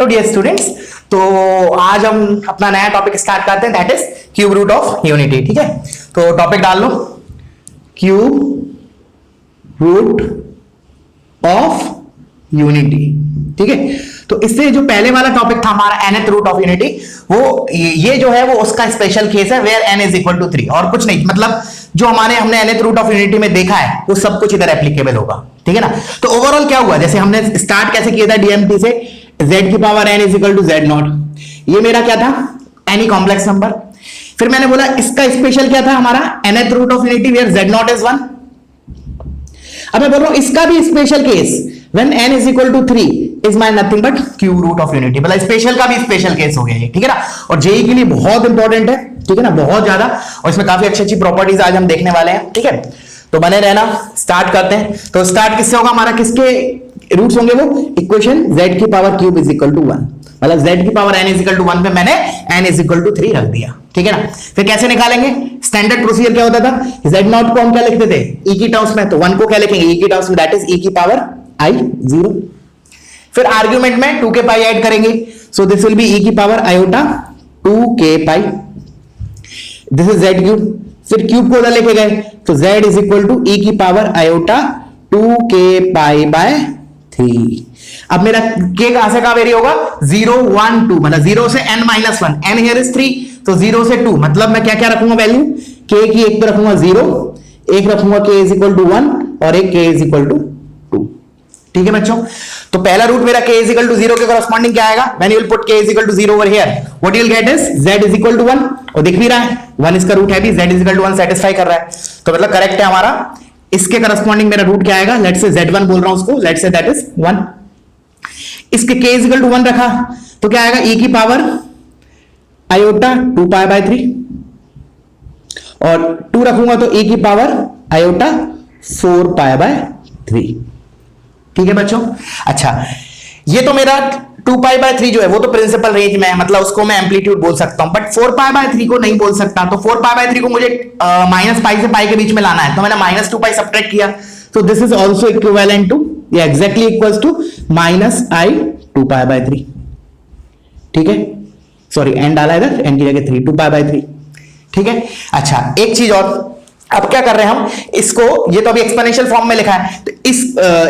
Afternoon dear students. तो आज हम अपना नया टॉपिक स्टार्ट करते हैं, that is cube root of unity. ठीक है, तो टॉपिक डाल लो, क्यूब रूट ऑफ यूनिटी। ठीक है, तो इससे जो पहले वाला टॉपिक था हमारा nth रूट ऑफ यूनिटी, वो ये जो है वो उसका स्पेशल केस है वेयर n इज इक्वल टू 3 और कुछ नहीं। मतलब जो हमने nth रूट ऑफ यूनिटी में देखा है वो सब कुछ इधर एप्लीकेबल होगा। ठीक है ना। तो ओवरऑल क्या हुआ, जैसे हमने स्टार्ट कैसे किया था डीएमटी से, z की power n is equal to z nought, ये मेरा क्या था एनी कॉम्प्लेक्स नंबर। फिर मैंने बोला इसका स्पेशल क्या था हमारा nth root of unity where z nought is 1। अब मैं बोल रहा हूं इसका भी special case when n is equal to 3 is my nothing but cube root of unity। मतलब स्पेशल का भी स्पेशल केस हो गया ये। ठीक है ना, और जेई के लिए बहुत इंपॉर्टेंट है। ठीक है ना, बहुत ज्यादा, और इसमें काफी अच्छी अच्छी प्रॉपर्टीज आज हम देखने वाले हैं। ठीक है, तो बने रहना, स्टार्ट करते हैं। तो स्टार्ट किससे होगा हमारा, किसके रूट्स होंगे वो, इक्वेशन z की power cube is equal to 1। मतलब z की power n is equal to 1 पे मैंने n इज इक्वल टू 3 रख दिया। ठीक है ना। फिर कैसे निकालेंगे, स्टैंडर्ड प्रोसीजर क्या होता था, z नॉट को हम क्या लिखते थे e की टर्म्स में, तो 1 को क्या लिखेंगे e की टर्म्स में, दैट इज e की पावर i 0। फिर आर्ग्यूमेंट में 2k पाई ऐड करेंगे, so this will be e की power iota 2k pi, this is z cube. फिर क्यूब को उधर लेके गए तो z is equal to e की power iota 2k pi by 3। अब मेरा k कहां से कहां वेरी होगा, 0 1 2, मतलब 0 से n minus 1, n here is 3, तो 0 से 2, मतलब मैं क्या क्या रखूंगा वैल्यू, k की एक पे रखूंगा 0, एक रखूंगा k इज इक्वल टू 1 और एक k इज इक्वल टू 2। ठीक है बच्चों, तो पहला रूट मेरा k इज इक्वल टू 0 के कॉरस्पॉन्डिंग क्या आएगा, when you will put k is equal to 0 over here, what you will get is z is equal to 1, और दिख भी रहा है 1 इसका रूट है भी, z is equal to 1 satisfy कर रहा है, तो मतलब करेक्ट है हमारा। इसके कॉरस्पॉन्डिंग मेरा रूट क्या आएगा, लेट्स से z1 बोल रहा हूं उसको, लेट्स से दैट इज 1। इसके k इज इक्वल टू 1 रखा तो क्या आएगा, e की पावर आयोटा 2 पाई बाय 3, और 2 रखूंगा तो e की पावर आयोटा 4 पाई बाय 3। ठीक है बच्चों, अच्छा ये तो मेरा 2 पाई बाय 3 जो है वो तो प्रिंसिपल रेंज में है, मतलब उसको मैं एम्पलीट्यूड बोल सकता हूं, बट 4 पाई बाय 3 को नहीं बोल सकता। तो 4 पाई बाय 3 को मुझे माइनस पाई से पाई के बीच में लाना है, तो मैंने माइनस 2 पाई सब्ट्रैक्ट किया, तो this is also equivalent to, या exactly equals to minus i 2 pi by 3। ठीक है, सॉरी एन डाला इधर, एन की जगह 3, 2 पाई बाय 3। ठीक है, अच्छा एक चीज और, अब क्या कर रहे हैं हम इसको, ये तो अभी एक्सपोनेंशियल फॉर्म में लिखा है, तो इस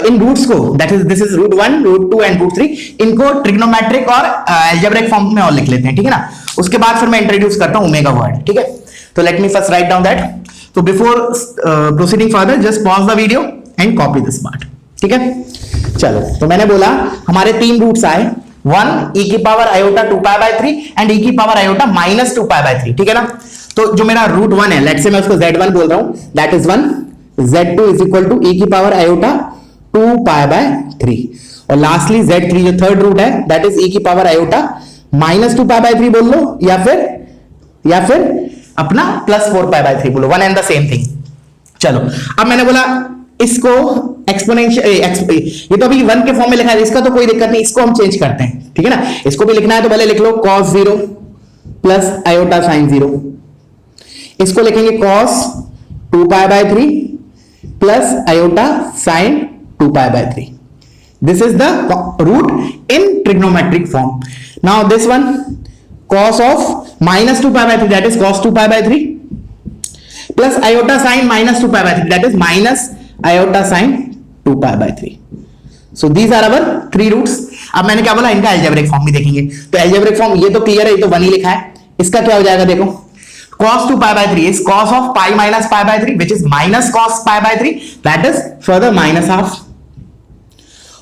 इन रूट्स को, that is this is root 1 root 2 and root 3, इनको ट्रिग्नोमेट्रिक और अलजेब्रिक फॉर्म में और लिख लेते हैं। ठीक है ना, उसके बाद फिर मैं इंट्रोड्यूस करता हूं ओमेगा वर्ड। ठीक है, तो let me first write down that. तो before proceeding further just pause the video and copy this part. ठीक है, चलो तो मैंने बोला हमारे 3 रूट्स आए, 1 e की power iota 2 pi by 3 and e की power iota minus 2 pi by 3। ठीक है ना, तो जो मेरा रूट 1 है, लेट्स से मैं उसको z1 बोल रहा हूं, that is 1, z2 is equal to e की पावर आयोटा 2 पाई बाय 3, और लास्टली z3 जो थर्ड रूट है, दैट इज e की power iota minus 2 pi by 3 बोल लो, या फिर अपना प्लस 4 पाई बाय 3 बोलो, one and the same thing. चलो अब मैंने बोला इसको एक्सपोनेंशियल, ये तो अभी 1 के फॉर्म में लिखा है, इसका तो कोई दिक्कत नहीं, इसको हम चेंज करते हैं। ठीक है ना, इसको भी लिखना है तो पहले लिख लो cos 0 प्लस आयोटा sin 0, इसको लिखेंगे cos 2 pi by 3 plus iota sin 2 pi by 3। This is the root in trigonometric form. Now this one cos of minus 2 pi by 3, that is cos 2 pi by 3 plus iota sin minus 2 pi by 3, that is minus iota sin 2 pi by 3। So these are our 3 roots. अब मैंने क्या बोला, इनका algebraic form भी देखेंगे, तो algebraic form ये तो क्लियर है, ये तो 1 ही लिखा है, इसका क्या हो जाएगा देखो, cos 2 pi by 3 is cos of pi minus pi by 3, which is minus cos pi by 3, that is further minus half,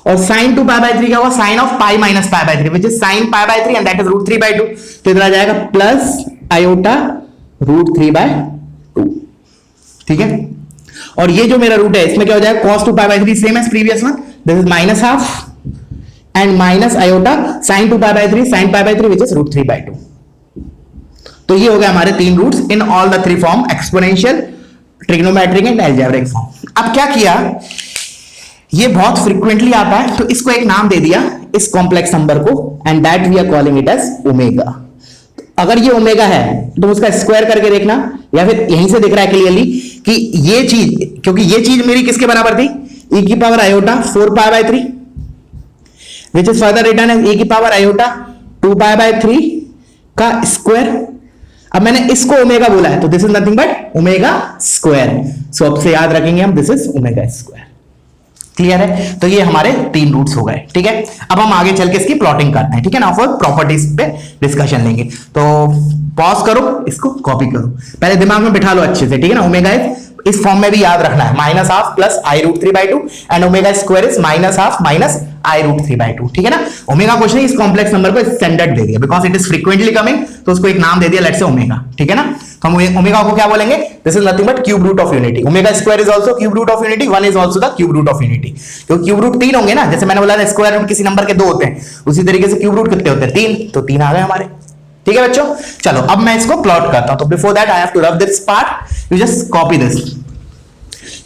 और sin 2 pi by 3 क्या होगा, sin of pi minus pi by 3, which is sin pi by 3 and that is root 3 by 2, तो इधर आ जाएगा plus iota root 3 by 2। ठीक है, और ये जो मेरा रूट है इसमें क्या हो जाएगा, cos 2 pi by 3 same as previous one, this is minus half and minus iota sin 2 pi by 3 sin pi by 3 which is root 3 by 2। तो ये हो गया हमारे 3 roots in all the 3 form, exponential, trigonometric and algebraic form. अब क्या किया, ये बहुत फ्रीक्वेंटली आता है तो इसको एक नाम दे दिया इस कॉम्प्लेक्स नंबर को, and that we are calling it as omega. अगर ये ओमेगा है तो उसका स्क्वायर करके देखना, या फिर यहीं से दिख रहा है क्लियरली कि ये चीज, क्योंकि ये चीज मेरी किसके बराबर थी, e की power iota 4 pi by 3, which is further return as e की पावर आयोटा 2π/3 का स्क्वायर। अब मैंने इसको ओमेगा बोला है, तो this is nothing but omega square. So अब से याद रखेंगे हम, this is omega square. Clear है? तो ये हमारे 3 रूट्स हो गए। ठीक है, अब हम आगे चल के इसकी प्लॉटिंग करते हैं। ठीक है ना, फिर प्रॉपर्टीज पे डिस्कशन लेंगे। तो पॉज करो, इसको कॉपी करो, पहले दिमाग में बिठा लो अच्छे से। ठीक है ना, ओमेगा इस फॉर्म में भी याद रखना है, -½ plus I√3/2 and omega square is -½ minus I√3/2। ठीक है ना, ओमेगा कुछ नहीं, इस कॉम्प्लेक्स नंबर को स्टैंडर्ड दे दिया because it is frequently coming, तो उसको एक नाम दे दिया, लेट्स से ओमेगा। ठीक है ना, तो हम ओमेगा को क्या बोलेंगे? This is nothing but cube root of unity. Omega square is also cube root of unity, 1 is also the cube root of unity. तो क्यूब रूट 3 होंगे ना, जैसे मैंने बोला था स्क्वायर रूट किसी नंबर के 2 होते हैं, उसी तरीके से क्यूब रूट कितने होते हैं? 3, तो 3 आ गए हमारे। ठीक है बच्चों, चलो अब मैं इसको प्लॉट करता हूं। तो before that I have to rub this part, you just copy this.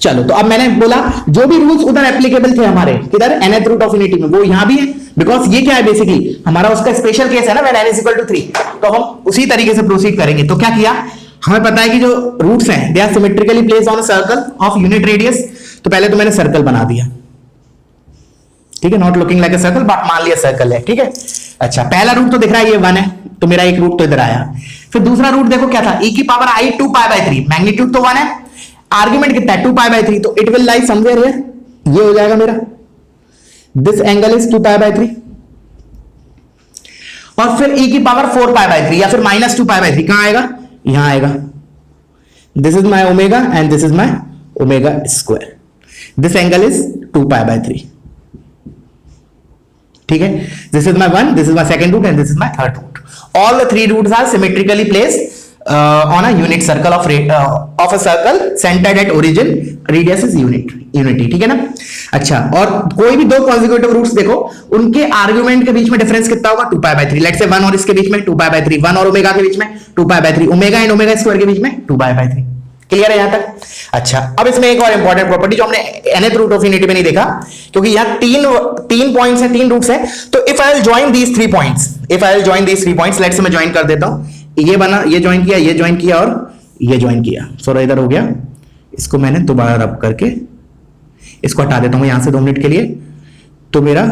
चलो, तो अब मैंने बोला जो भी रूल्स उधर एप्लीकेबल थे हमारे, किधर? nth रूट ऑफ यूनिटी में, वो यहां भी है बिकॉज ये क्या है, बेसिकली हमारा उसका स्पेशल केस है ना, when n = 3। तो हम उसी तरीके से प्रोसीड करेंगे। तो क्या किया, हमें पता है कि जो रूट्स हैं they are symmetrically placed on a circle of unit radius. तो पहले तो मैंने सर्कल बना दिया। ठीक है, not looking like a circle but मान लिया सर्कल है। ठीक है, अच्छा, पहला रूट तो दिख रहा है ये 1 है, तो मेरा एक रूट तो इधर आया। फिर दूसरा रूट देखो क्या था, e की पावर I 2π/3, मैग्नीट्यूड तो 1 है, आर्ग्यूमेंट कितना है? 2π/3, तो it will lie somewhere here, ये हो जाएगा मेरा, दिस एंगल इज 2π/3। और फिर e की पावर 4π/3 या फिर -2π/3 कहां आएगा? यहां आएगा। This is my omega and this is my omega square. This angle is 2π/3। ठीक है, this is my 1, this is my second root and this is my third root. All the 3 roots are symmetrically placed on a unit circle of a circle centered at origin, radius is unity। ठीक है ना, अच्छा, और कोई भी 2 consecutive roots देखो, उनके argument के बीच में डिफरेंस कितना होगा? 2π/3। लेट्स से 1 और इसके बीच में 2π/3, 1 और ओमेगा के बीच में 2π/3, ओमेगा एंड ओमेगा स्क्वायर के बीच में 2π/3। क्लियर है यहां तक? अच्छा, अब इसमें एक और इंपॉर्टेंट प्रॉपर्टी जो हमने nth रूट ऑफ यूनिटी में नहीं देखा, क्योंकि यहां तीन पॉइंट्स हैं, 3 रूट्स हैं। तो if I will join these 3 points, let's say मैं जॉइन कर देता हूं, ये बना, ये ज्वाइन किया, ये ज्वाइन किया और ये ज्वाइन किया। सॉरी, इधर हो गया, इसको मैंने दोबारा रब करके इसको हटा देता हूं यहां से 2 मिनट के लिए, तो मेरा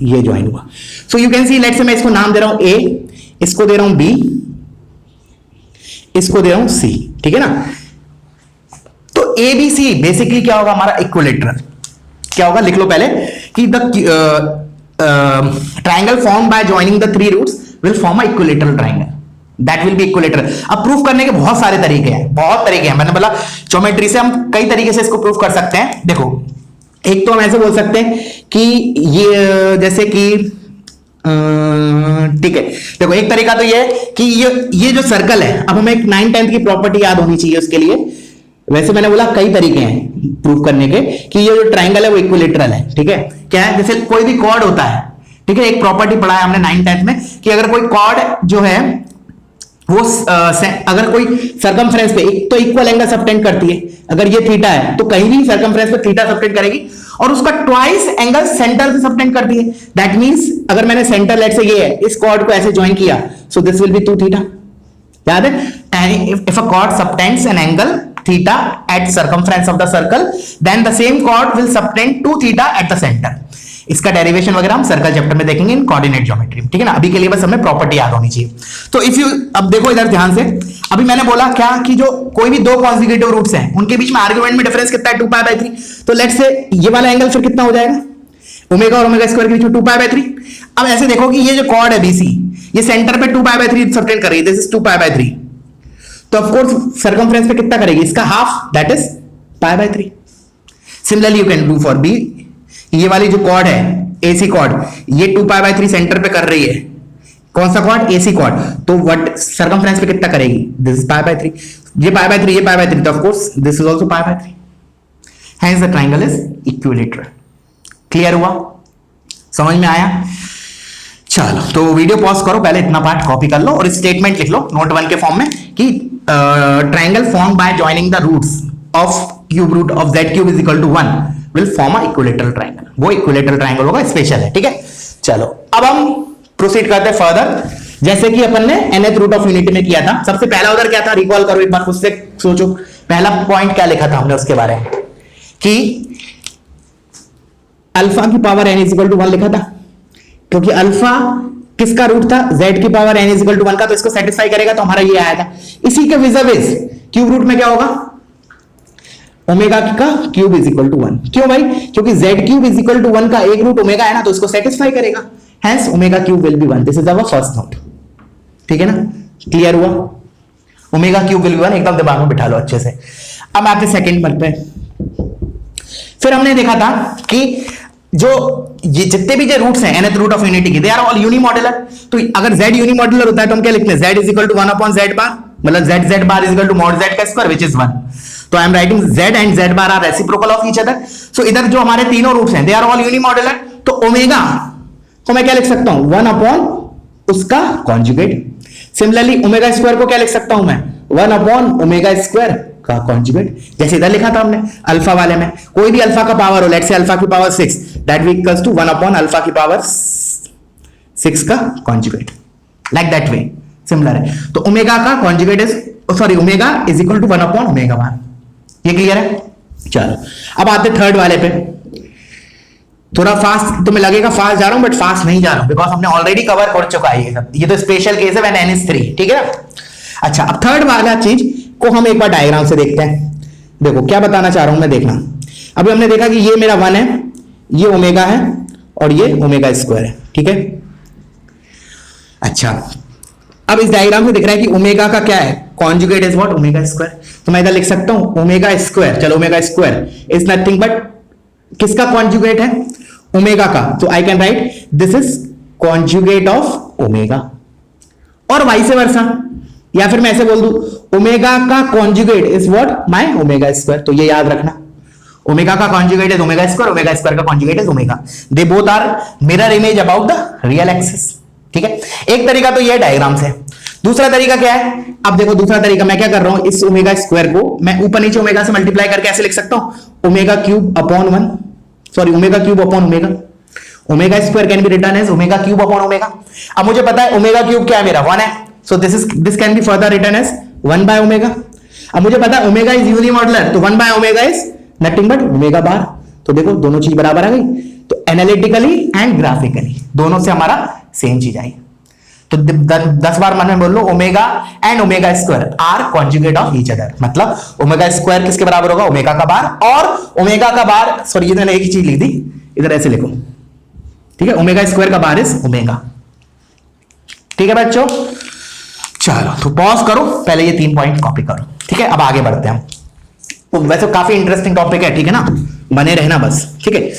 ये ज्वाइन हुआ। So you can C, let's say मैं इसको नाम दे रहा हूं A, इसको दे रहा हूं B, इसको दे रहा हूं C। ठीक है ना, तो ABC बेसिकली क्या होगा हमारा? इक्विलेटरल। क्या होगा? लिख लो पहले कि the triangle form by joining the 3 roots will form a equilateral triangle, that will be equilateral. अब प्रूफ करने के बहुत सारे तरीके हैं, बहुत तरीके हैं। मैंने बोला ज्योमेट्री से हम कई तरीके से इसको प्रूफ कर सकते हैं। देखो, एक तो हम ऐसे बोल सकते हैं कि ये जैसे कि ठीक है, देखो एक तरीका तो ये है कि ये जो सर्कल है, अब हमें 9/10 की प्रॉपर्टी याद होनी चाहिए उसके लिए। वैसे मैंने बोला कई तरीके हैं प्रूफ करने के कि ये जो ट्राइंगल है वो इक्विलेटरल है। ठीक है, क्या है? जैसे कोई भी कॉर्ड होता है, ठीक है, एक प्रॉपर्टी पढ़ा है हमने 9/10 में कि अगर कोई कॉर्ड जो है वो अगर कोई सर्कमफ्रेंस पे एक तो इक्वल एंगल सबटेंड करती है, अगर ये थीटा है तो कहीं भी सर्कमफ्रेंस पे थीटा सबटेंड करेगी, और उसका ट्वाइस एंगल सेंटर से सबटेंड करती है। दैट मींस अगर मैंने सेंटर लेट से ये है, इस कॉर्ड को ऐसे ज्वाइन किया, सो दिस विल बी 2 थीटा। याद है? If a cord subtends an angle theta at circumference of the circle, then the same chord will subtend 2 theta at the center। इसका डेरिवेशन वगैरह हम सर्कल चैप्टर में देखेंगे इन कोऑर्डिनेट ज्योमेट्री में। ठीक है ना, अभी के लिए बस हमें प्रॉपर्टी याद होनी चाहिए। तो इफ यू, अब देखो इधर ध्यान से, अभी मैंने बोला क्या कि जो कोई भी 2 कॉन्जिक्यूटिव रूट्स हैं उनके बीच में आर्गुमेंट में डिफरेंस कितना है? 2π/3। तो लेट्स से ये वाला एंगल फिर कितना हो जाएगा? ओमेगा और ओमेगा स्क्वायर के बीच में 2π/3। अब ऐसे देखो कि ये जो कॉर्ड है BC, ये सेंटर पे 2π/3 सबटेंड कर रही है, दिस इज 2π/3। तो ऑफ कोर्स सर्कमफ्रेंस पे कितना करेगी? इसका half, that is π/3। Similarly you can do for B। ये वाली जो कॉर्ड है AC कॉर्ड, ये 2π/3 सेंटर पे कर रही है। कौन सा कॉर्ड? AC chord. तो व्हाट सर्कमफ्रेंस पे कितना करेगी? This is π/3। ये π/3, ये π/3, तो of course this is also π/3। Hence the triangle is equilateral. Clear हुआ? समझ में आया? चलो, तो वीडियो पॉज करो, पहले इतना पार्ट कॉपी कर लो और स्टेटमेंट लिख लो नोट 1 के फॉर्म में कि triangle form by joining the roots of cube root of z³ is equal to 1 will form a equilateral triangle. वो इक्विलेटरल ट्राइंगल होगा, स्पेशल है। ठीक है, चलो अब हम प्रोसीड करते हैं फर्दर, जैसे कि अपन ने nth रूट ऑफ यूनिटी में किया था। सबसे पहला उधर क्या था? रिकॉल करो एक बार, खुद से सोचो, पहला पॉइंट क्या लिखा था हमने उसके बारे में कि अल्फा की power n is equal to 1 लिखा था। क्योंकि अल्फा किसका रूट था, z की power n is equal to 1 का, तो इसको सेटिस्फाई करेगा, तो हमारा ये आया था। इसी के विज क्यूब रूट में क्या होगा, ओमेगा का क्यूब इज इक्वल टू 1। क्यों भाई, क्योंकि z cube is equal to 1 का एक रूट ओमेगा है ना, तो इसको सेटिस्फाई करेगा, hence omega cube will be 1। This is our first note, ठीक है ना, क्लियर हुआ, ओमेगा क्यूब विल बी 1, एकदम दिमाग में बिठा लो अच्छे से। अब आते सेकंड नंबर पे, फिर हमने देखा था कि जो ये जितने भी जो रूट्स हैं nth रूट ऑफ यूनिटी के, दे आर ऑल यूनिमॉड्यूलर। तो अगर z यूनिमॉड्यूलर होता है तो हम क्या लिखते हैं, z is equal to 1 upon z bar, मतलब z bar is equal to mod z का स्क्वायर विच इज 1। तो I am writing z and z bar are reciprocal of each other. So इधर जो हमारे तीनों रूट्स हैं, they are all unimodular. तो omega को मैं क्या लिख सकता हूं, 1 अपॉन उसका कॉन्जुगेट। सिमिलरली ओमेगा स्क्वायर को क्या लिख सकता हूं मैं, 1 अपॉन ओमेगा स्क्वायर का कॉन्जुगेट, जैसे इधर लिखा था हमने अल्फा वाले में। कोई भी अल्फा का पावर हो, लेट्स से अल्फा की power 6, that will equals to 1 upon alpha की पावर 6 का conjugate, like that way similar है। तो ओमेगा का conjugate is, sorry, omega is equal to 1 upon omega bar. ये क्लियर है। चलो अब आते थर्ड वाले पे। थोड़ा फास्ट तुम्हें लगेगा फास्ट जा रहा हूं, बट फास्ट नहीं जा रहा हूं, बिकॉज हमने ऑलरेडी कवर कर चुका है ये सब। ये तो स्पेशल केस है व्हेन n इज 3, ठीक है ना। अच्छा, अब थर्ड वाला चीज को हम एक बार डायग्राम से देखते हैं। देखो क्या बताना चाह रहा हूं मैं, देखना। अभी हमने देखा कि ये मेरा 1 है, ये ओमेगा है और ये ओमेगा स्क्वायर है, ठीक है। अच्छा, अब इस डायग्राम में दिख रहा है कि ओमेगा का क्या है, conjugate is what, omega square. तो मैं इधर लिख सकता हूं ओमेगा स्क्वायर, चलो omega square is nothing but किसका कॉन्जुगेट है, ओमेगा का। तो आई can right this is conjugate of omega, और वाइस वर्सा, या फिर मैं ऐसे बोल दूं ओमेगा का conjugate is what, my omega square. तो ये याद रखना, ओमेगा का conjugate is omega square, omega square का conjugate is omega. They both are mirror image about the real axis, ठीक है। एक तरीका तो ये डायग्राम से। दूसरा तरीका क्या है, अब देखो दूसरा तरीका मैं क्या कर रहा हूं, इस ओमेगा स्क्वायर को मैं ऊपर नीचे ओमेगा से मल्टीप्लाई करके ऐसे लिख सकता हूं, omega cube upon 1, sorry omega cube upon omega. Omega square can be written as omega cube upon omega. अब मुझे पता है ओमेगा क्यूब क्या है मेरा, 1 है, so this can be further written as 1 by omega. अब मुझे पता है ओमेगा इज यूनिमॉड्यूलर, तो 1 by omega is nothing but omega bar. तो देखो दोनों चीज बराबर आ गई। तो एनालिटिकली एंड ग्राफिकली दोनों से हमारा सेम चीज आई। तो 10 बार मन में बोल लो, omega and omega square are conjugate of each other. मतलब ओमेगा स्क्वायर किसके बराबर होगा, ओमेगा का बार, और ओमेगा का बार, सॉरी ये मैंने एक ही चीज लिख दी, इधर ऐसे लिखो, ठीक है। ओमेगा स्क्वायर का बार इज ओमेगा, ठीक है बच्चों। चलो तो पॉज करो, पहले ये 3 पॉइंट कॉपी करो, ठीक है। अब आगे बढ़ते हैं। तो वैसे काफी इंटरेस्टिंग टॉपिक है, ठीक है ना, बने रहना बस, ठीक है।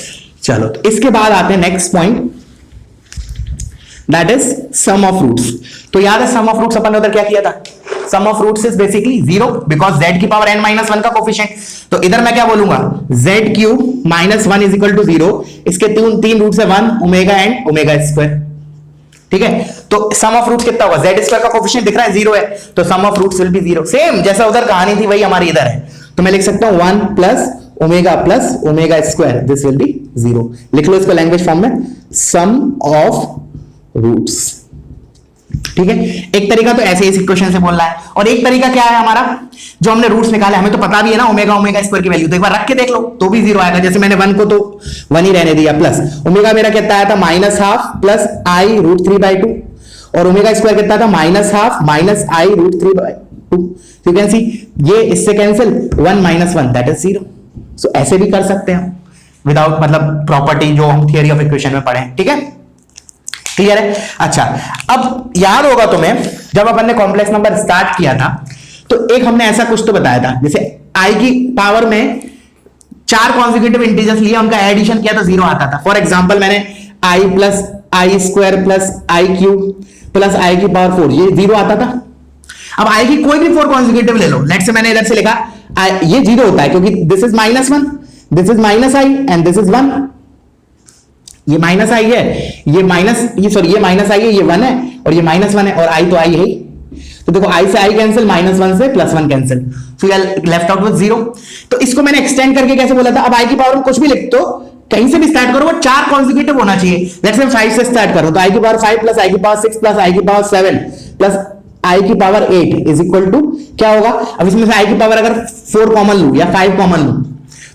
चलो तो इसके बाद आते हैं next point, that is sum of roots. तो याद है सम ऑफ रूट्स अपन ने उधर क्या किया था, sum of roots is basically 0 because z की पावर n माइनस 1 का कोफिशिएंट। तो इधर मैं क्या बोलूंगा, z cube minus 1 is equal to 0। इसके तीन रूट्स है 1 ओमेगा एंड ओमेगा स्क्वायर, ठीक है। तो सम ऑफ रूट्स कितना होगा, z स्क्वायर का कोफिशिएंट दिख रहा है 0 है, तो sum of roots will be 0। Same जैसा उधर कहानी थी वही हमारी इधर है। तो मैं लिख सकता हूं 1 plus omega square, this will be 0। लिख लो इसको लैंग्वेज फॉर्म में, सम ऑफ रूट्स, ठीक है। एक तरीका तो ऐसे इस इक्वेशन से बोलना है, और एक तरीका क्या है हमारा, जो हमने रूट्स निकाले, हमें तो पता भी है ना ओमेगा स्क्वायर की वैल्यू, तो एक बार रख के देख लो तो भी 0 आएगा। जैसे मैंने 1 को तो 1 ही रहने दिया, प्लस ओमेगा मेरा कितना आया था, -½ प्लस आई रूट 3/2, और ओमेगा स्क्वायर कितना था, -½ minus i root 3/2। You can see ये इससे कैंसिल, 1 - 1 दैट इज 0। सो ऐसे भी कर सकते हैं विदाउट, मतलब प्रॉपर्टी जो हम थियरी ऑफ इक्वेशन में पढ़े, ठीक है, क्लियर है। अच्छा, अब याद होगा तुम्हें जब अपन ने कॉम्प्लेक्स नंबर स्टार्ट किया था, तो एक हमने ऐसा कुछ तो बताया था, जैसे आई की पावर में 4 कॉन्जिक्यूटिव इंटीजर्स लिए, उनका एडिशन किया तो 0 आता था। फॉर एग्जांपल मैंने आई plus i square plus i cube plus i की पावर 4, ये 0 आता था। अब आई की कोई भी 4 कॉन्जिक्यूटिव ले लो, लेट्स से मैंने इधर से लिखा ये 0 होता है क्योंकि this is -1, this is -i and this is 1। ये माइनस आई है, ये माइनस, ये सॉरी ये माइनस आई है, ये 1 है, और ये -1 है, और आई तो आई है। तो देखो आई से आई कैंसिल, -1 से +1 cancel, so you are left out with 0। तो इसको मैंने एक्सटेंड करके कैसे बोला था, अब आई की पावर में कुछ भी लिख दो, कहीं से भी स्टार्ट करो, वो 4 कॉन्जिक्यूटिव होना चाहिए। लेट्स से 5 से स्टार्ट करो, तो आई की पावर 5 प्लस आई की पावर 6 प्लस आई की पावर 7 प्लस आई की पावर 8 इज इक्वल टू क्या होगा। अब इसमें से आई की पावर अगर 4 कॉमन लू या 5 कॉमन लू,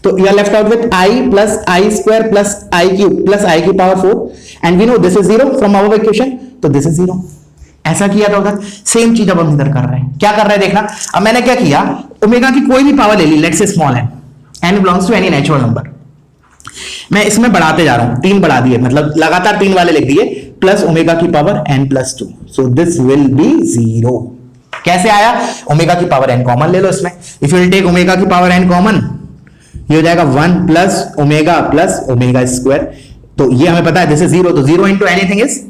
तो you are left out with i plus i square plus i cube plus i की power 4 and we know this is zero from our equation, तो दिस इज जीरो। ऐसा किया था उधर, सेम चीज अब हम इधर कर रहे हैं। क्या कर रहे हैं देखना, अब मैंने क्या किया, ओमेगा की कोई भी पावर ले ली, let's say small n, n belongs to any natural number, मैं इसमें बढ़ाते जा रहा हूं, 3 बढ़ा दिए, मतलब लगातार 3 वाले लिख दिए, प्लस ओमेगा की power n plus 2, so this will be 0। कैसे आया, ओमेगा की पावर n कॉमन ले लो इसमें, if you will take omega की पावर n कॉमन, ये हो जाएगा 1 प्लस ओमेगा स्क्वायर, तो ये हमें पता है दिस इज 0, तो 0 इंटू एनीथिंग इज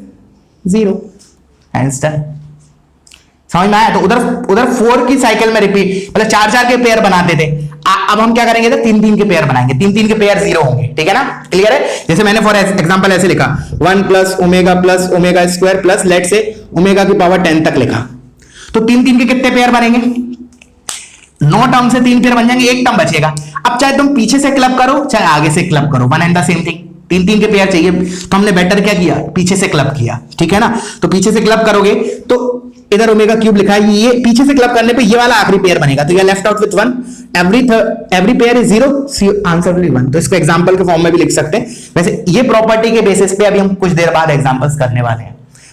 0, आंसर। समझ में आया? तो उधर 4 की साइकिल में रिपीट, मतलब 4 के पेयर बनाते थे, अब हम क्या करेंगे, 3 के पेयर बनाएंगे, 3 के पेयर 0 होंगे, ठीक है ना, क्लियर है? जैसे मैंने फॉर एग्जांपल ऐसे लिखा 1 plus omega square plus let say omega की पावर 10 तक लिखा, तो 3 के कितने पेयर बनेंगे, 9 टर्म से 3 पेयर बन जाएंगे, 1 टर्म बचेगा। अब चाहे तुम पीछे से क्लब करो चाहे आगे से क्लब करो, one and the same thing, 3 के पेयर चाहिए, तो हमने बेटर क्या किया, पीछे से क्लब किया, ठीक है ना, तो पीछे से क्लब करोगे तो इधर ओमेगा क्यूब लिखा है, ये पीछे से क्लब करने पे ये वाला आखिरी पेयर बनेगा, तो ये left out with 1, every pair is 0, answer will be 1। तो इसको एग्जांपल के फॉर्म में भी लिख सकते हैं। वैसे ये प्रॉपर्टी के बेसिस पे अभी हम कुछ देर बाद एग्जांपल्स करने वाले हैं,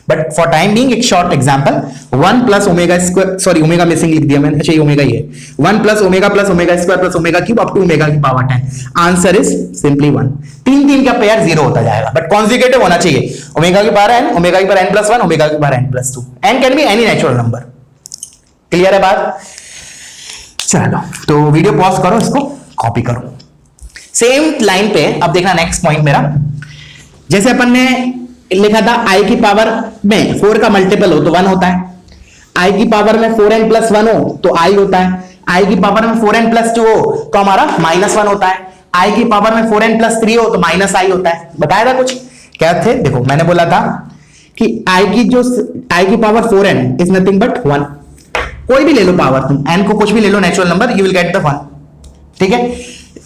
बट फॉर टाइम बीइंग एक short example, 1 plus omega square, sorry omega missing लिख दिया मैंने, अच्छा ये ओमेगा ही है, 1 plus omega square plus omega cube up to omega की पावर 10, आंसर इज सिंपली 1। 3 का पेयर 0 होता जाएगा, बट कॉन्जुगेटिव होना चाहिए, ओमेगा की पावर n, ओमेगा की पावर n प्लस 1, ओमेगा की power n plus 2, n can be any natural number. Clear है बात? चलो तो वीडियो पॉज करो, इसको कॉपी करो, सेम लाइन पे अब देखना नेक्स्ट पॉइंट मेरा, जैसे अपन ने लिखा था i की पावर में 4 का मल्टीपल हो तो 1 होता है, i की पावर में 4n प्लस 1 हो तो i होता है, i की पावर में 4n प्लस 2 हो तो हमारा -1 होता है, i की पावर में 4n प्लस 3 हो तो -i होता है। बताया था कुछ क्या थे, देखो मैंने बोला था कि i की power 4n is nothing but 1, कोई भी ले लो पावर, तुम n को कुछ भी ले लो natural number, you will get the 1, ठीक है।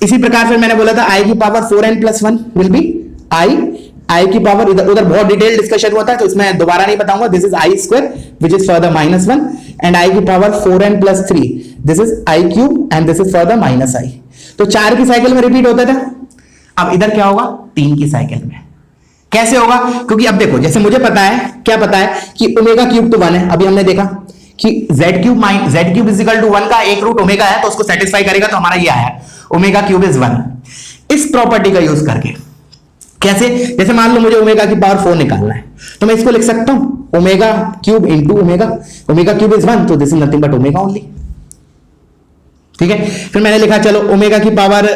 इसी प्रकार फिर मैंने बोला था i की power 4n plus 1 will be i की पावर, उधर बहुत डिटेल डिस्कशन हुआ था तो इसमें दोबारा नहीं बताऊंगा, this is i square which is for the -1 and i की power 4n plus 3 this is i cube and this is for the -i, तो 4 की साइकिल में रिपीट होता था। अब इधर क्या होगा, 3 की साइकिल में कैसे होगा, क्योंकि अब देखो जैसे मुझे पता है, क्या पता है कि ओमेगा क्यूब तो 1 है, अभी हमने देखा कि z cube is equal to 1 का एक रूट ओमेगा है, तो उसको सेटिस्फाई करेगा, तो हमारा ये आया ओमेगा क्यूब इज 1। इस प्रॉपर्टी का यूज करके कैसे, जैसे मान लो मुझे ओमेगा की पावर 4 निकालना है, तो मैं इसको लिख सकता हूं omega cube into omega cube is 1, तो this is nothing but omega only, ठीक है। फिर मैंने लिखा चलो ओमेगा की पावर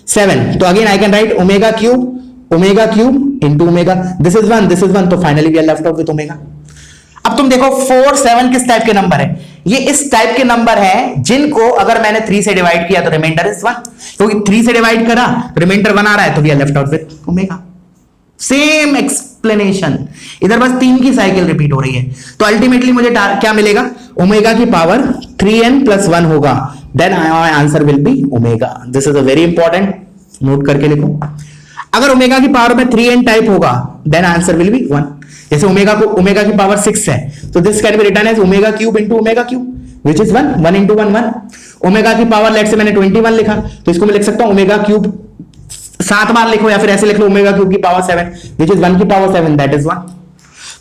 7, तो again I can write omega cube into omega, this is 1, तो finally we are left out with omega. अब तुम देखो 4, 7 किस टाइप के नंबर है, ये इस टाइप के नंबर हैं जिनको अगर मैंने 3 से डिवाइड किया तो रिमाइंडर इज 1, क्योंकि 3 से डिवाइड करा रिमाइंडर 1 आ रहा है, तो we are left out with omega. Same explanation, इधर बस 3 की साइकिल रिपीट हो रही है, तो अल्टीमेटली मुझे क्या मिलेगा, ओमेगा की पावर 3n प्लस 1 होगा, then my answer will be omega. This is a very important, note करके लिखो। अगर ओमेगा की पावर में 3n टाइप होगा देन आंसर विल बी 1। जैसे ओमेगा की पावर 6 है, तो this can be written as omega cube into omega cube which is 1 into 1 1। Omega की पावर लेट से मैंने 21 लिखा, तो इसको मैं लिख सकता हूं ओमेगा क्यूब 7 बार लिखो, या फिर ऐसे लिख लो ओमेगा क्यूब की पावर 7 विच इज 1 की पावर 7 दैट इज 1।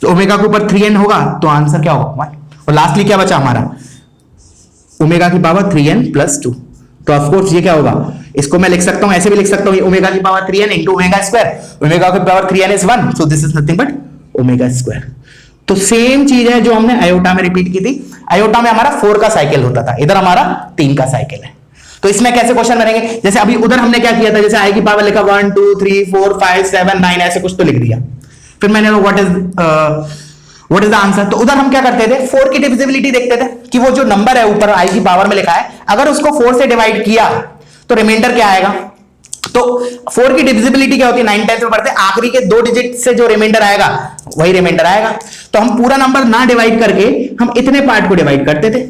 तो ओमेगा के ऊपर 3n होगा तो आंसर क्या होगा 1। और लास्टली क्या बचा हमारा, ओमेगा की पावर 3n प्लस 2, तो ऑफ कोर्स ये क्या होगा, इसको मैं लिख सकता हूं, ऐसे भी लिख सकता हूं ओमेगा की power 3n into omega square, omega की power 3n is 1, so this is nothing but omega square. तो सेम चीज है जो हमने आयोटा में रिपीट की थी, आयोटा में हमारा 4 का साइकिल होता था, इधर हमारा 3 का साइकिल है। तो इसमें कैसे क्वेश्चन बनेंगे, जैसे अभी उधर हमने क्या किया था, जैसे आई की पावर लिखा 1 2 3 4 5 7 9 ऐसे कुछ तो लिख दिया, फिर मैंने व्हाट इज द आंसर, तो उधर हम क्या करते थे 4 की डिविजिबिलिटी देखते थे कि वो जो नंबर है ऊपर आई की पावर में लिखा है, अगर उसको 4 से डिवाइड किया तो रिमाइंडर क्या आएगा। तो 4 की डिविजिबिलिटी क्या होती है, 9 10 में पढ़ते हैं, आखिरी के 2 डिजिट से जो रिमाइंडर आएगा वही रिमाइंडर आएगा। तो हम पूरा नंबर ना डिवाइड करके हम इतने पार्ट को डिवाइड करते थे,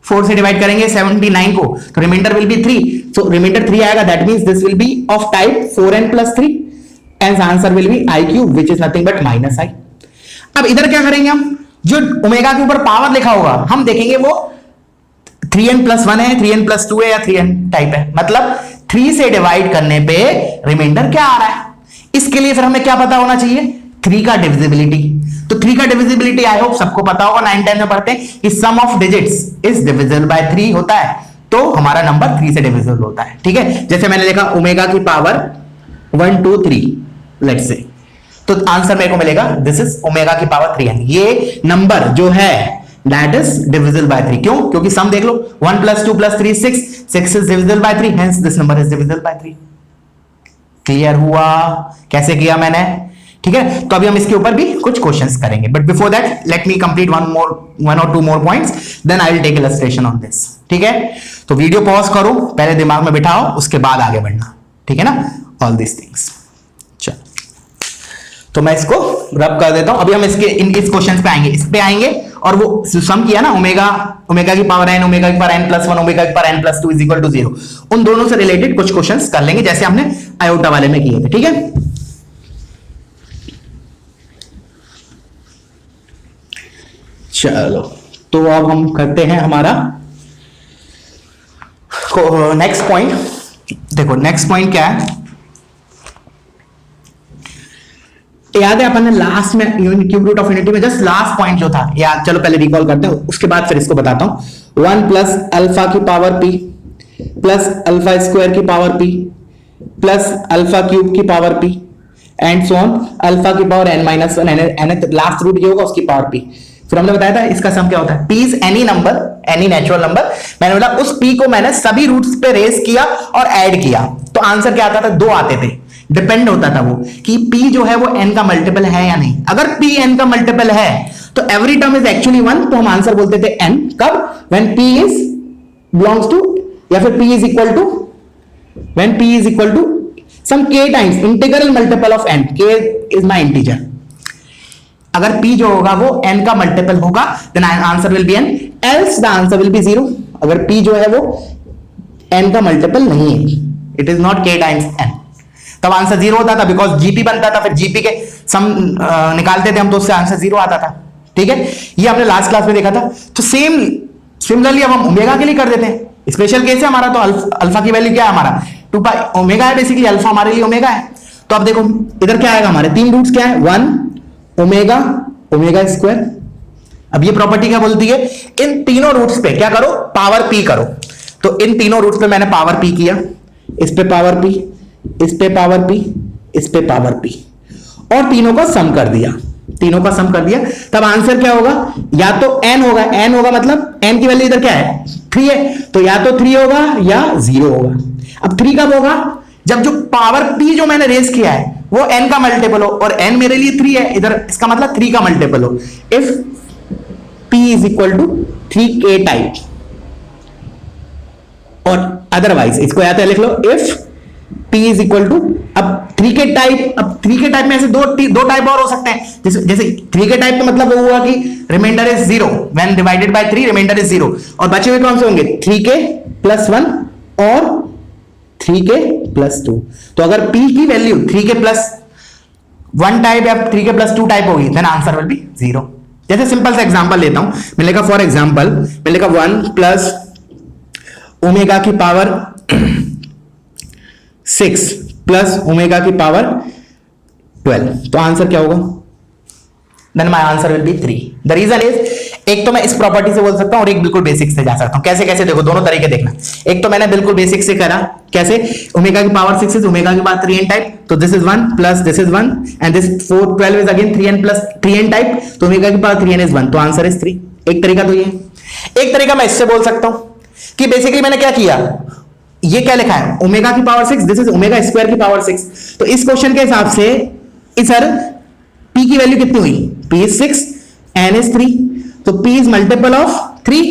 4 से डिवाइड करेंगे 79 को, तो remainder will be 3, so remainder 3 आएगा, that means this will be of type 4n plus 3 and answer will be i cube which is nothing but -i। अब इधर क्या करेंगे हम, जो ओमेगा के ऊपर पावर लिखा होगा हम देखेंगे वो 3n प्लस 1 है, 3n प्लस 2 है या 3n टाइप है, मतलब 3 से डिवाइड करने पे रिमाइंडर क्या आ रहा है। इसके लिए फिर हमें क्या पता होना चाहिए, 3 का डिविजिबिलिटी। तो 3 का डिविजिबिलिटी आई होप सबको पता होगा, 9 10 में पढ़ते हैं कि sum of digits is divisible by 3 होता है, तो हमारा नंबर 3 से डिविजिबल होता है। ठीक है, जैसे मैंने लिखा ओमेगा की पावर 1 2 3 लेट्स से, तो आंसर मेरे को मिलेगा दिस इज ओमेगा की पावर 3n। ये नंबर जो है दैट इज डिविजिबल बाय 3। क्यों? क्योंकि सम देख लो, 1 + 2 + 3 6, 6 is divisible by 3, hence this number is divisible by 3। Clear हुआ कैसे किया मैंने? ठीक है, तो अभी हम इसके ऊपर भी कुछ क्वेश्चंस करेंगे, but before that let me complete one और two more points, then I will take illustration on this. ठीक है, तो वीडियो पॉज करो, पहले दिमाग में बिठाओ, उसके बाद आगे बढ़ना। ठीक है ना, ऑल दिस थिंग्स। चलो, तो मैं इसको रब कर देता हूं। अभी हम इस क्वेश्चन पे आएंगे, इस पे आएंगे, और वो सम किया ना ओमेगा की पावर n, ओमेगा की पावर n + 1, ओमेगा की पावर n + 2 = 0, उन दोनों से रिलेटेड कुछ क्वेश्चंस कर लेंगे जैसे हमने आयोटा वाले में किए थे। ठीक है, चलो, तो अब हम करते हैं हमारा नेक्स्ट पॉइंट। देखो नेक्स्ट पॉइंट क्या है, याद है अपन ने लास्ट में क्यूब रूट ऑफ यूनिटी में जस्ट लास्ट पॉइंट जो था याद, चलो पहले रिकॉल करते हैं, उसके बाद फिर इसको बताता हूं। 1 + अल्फा की power p plus alpha square की power p plus alpha cube की power p and so on alpha की पावर n-1 लास्ट रूट जो होगा उसकी पावर p। फिर हमने बताया था इसका सम क्या होता है, p is any number, any natural number. मैंने बोला उस p को मैंने सभी रूट्स पे रेज किया और ऐड किया, तो आंसर क्या आता था, 2 आते थे। डिपेंड होता था वो कि p जो है वो n का मल्टीपल है या नहीं। अगर p n का मल्टीपल है तो एवरी टर्म इज एक्चुअली 1, तो हम आंसर बोलते थे n। कब? When p is belongs to, या फिर p is equal to, when p is equal to some k times integral multiple of n, k is my integer. अगर p जो होगा वो n का मल्टीपल होगा then answer will be n, else the answer will be 0। अगर p जो है वो n का मल्टीपल नहीं है, it is not k times n, तब आंसर 0 होता था, बिकॉज जीपी बनता था, फिर जीपी के सम निकालते थे हम, तो उससे आंसर 0 आता था। ठीक है, ये हमने लास्ट क्लास में देखा था। तो सिमिलरली अब हम ओमेगा के लिए कर देते हैं। स्पेशल केस है हमारा, तो अल्फा की वैल्यू क्या है हमारा 2 पाई ओमेगा है, बेसिकली अल्फा हमारे लिए ओमेगा है। तो अब देखो इधर क्या आएगा, हमारे 3 रूट्स क्या है, 1 ओमेगा, ओमेगा स्क्वायर। अब ये प्रॉपर्टी क्या बोलती है, इन तीनों रूट्स पे क्या करो, पावर p करो। तो इन तीनों रूट्स पे मैंने पावर p किया, इस पे पावर p, इस पे पावर p, इस पे पावर p, और तीनों का सम कर दिया, तीनों का सम कर दिया। तब आंसर क्या होगा, या तो n होगा, n होगा मतलब n की वैल्यू इधर क्या है 3 है, तो या तो 3 होगा या 0 होगा। अब 3 कब होगा, जब जो पावर p जो मैंने रेज किया है वो n का मल्टीपल हो, और n मेरे लिए 3 है इधर, इसका मतलब 3 का मल्टीपल हो। If p is equal to 3k type, और अदरवाइज इसको या तो लिख लो if p is equal to, अब 3k टाइप, अब 3k टाइप में ऐसे दो टाइप और हो सकते हैं। जैसे 3k टाइप का मतलब वो हुआ कि remainder is 0, when divided by 3 remainder is 0, और बचे हुए कौन से होंगे 3k + 1 और 3k + 2। तो अगर p की वैल्यू 3k + 1 टाइप या 3k + 2 टाइप होगी देन आंसर विल बी 0। जैसे सिंपल सा एग्जांपल लेता हूं, मैं लिखा फॉर एग्जांपल, मैं लिखा 1 + ओमेगा की पावर 6 प्लस ओमेगा की पावर 12, तो आंसर क्या होगा, then my answer will be 3। The reason is, एक तो मैं इस प्रॉपर्टी से बोल सकता हूं और एक बिल्कुल बेसिक से जा सकता हूं। कैसे कैसे देखो, दोनों तरीके देखना। एक तो मैंने बिल्कुल बेसिक से करा, कैसे, ओमेगा की पावर 6 इज ओमेगा की पावर 3n टाइप, तो this is 1 plus this is 1 and this 4 12 is again 3n plus 3n type, तो ओमेगा की पावर 3n इज 1, तो आंसर इज 3। एक तरीका तो ये। एक तरीका मैं इससे बोल सकता हूं कि बेसिकली मैंने क्या किया, ये क्या लिखा है ओमेगा की power 6, this is omega square की पावर 6, तो इस क्वेश्चन के हिसाब से इस सर p की वैल्यू कितनी हुई, p is 6 n is 3, तो p is multiple of 3,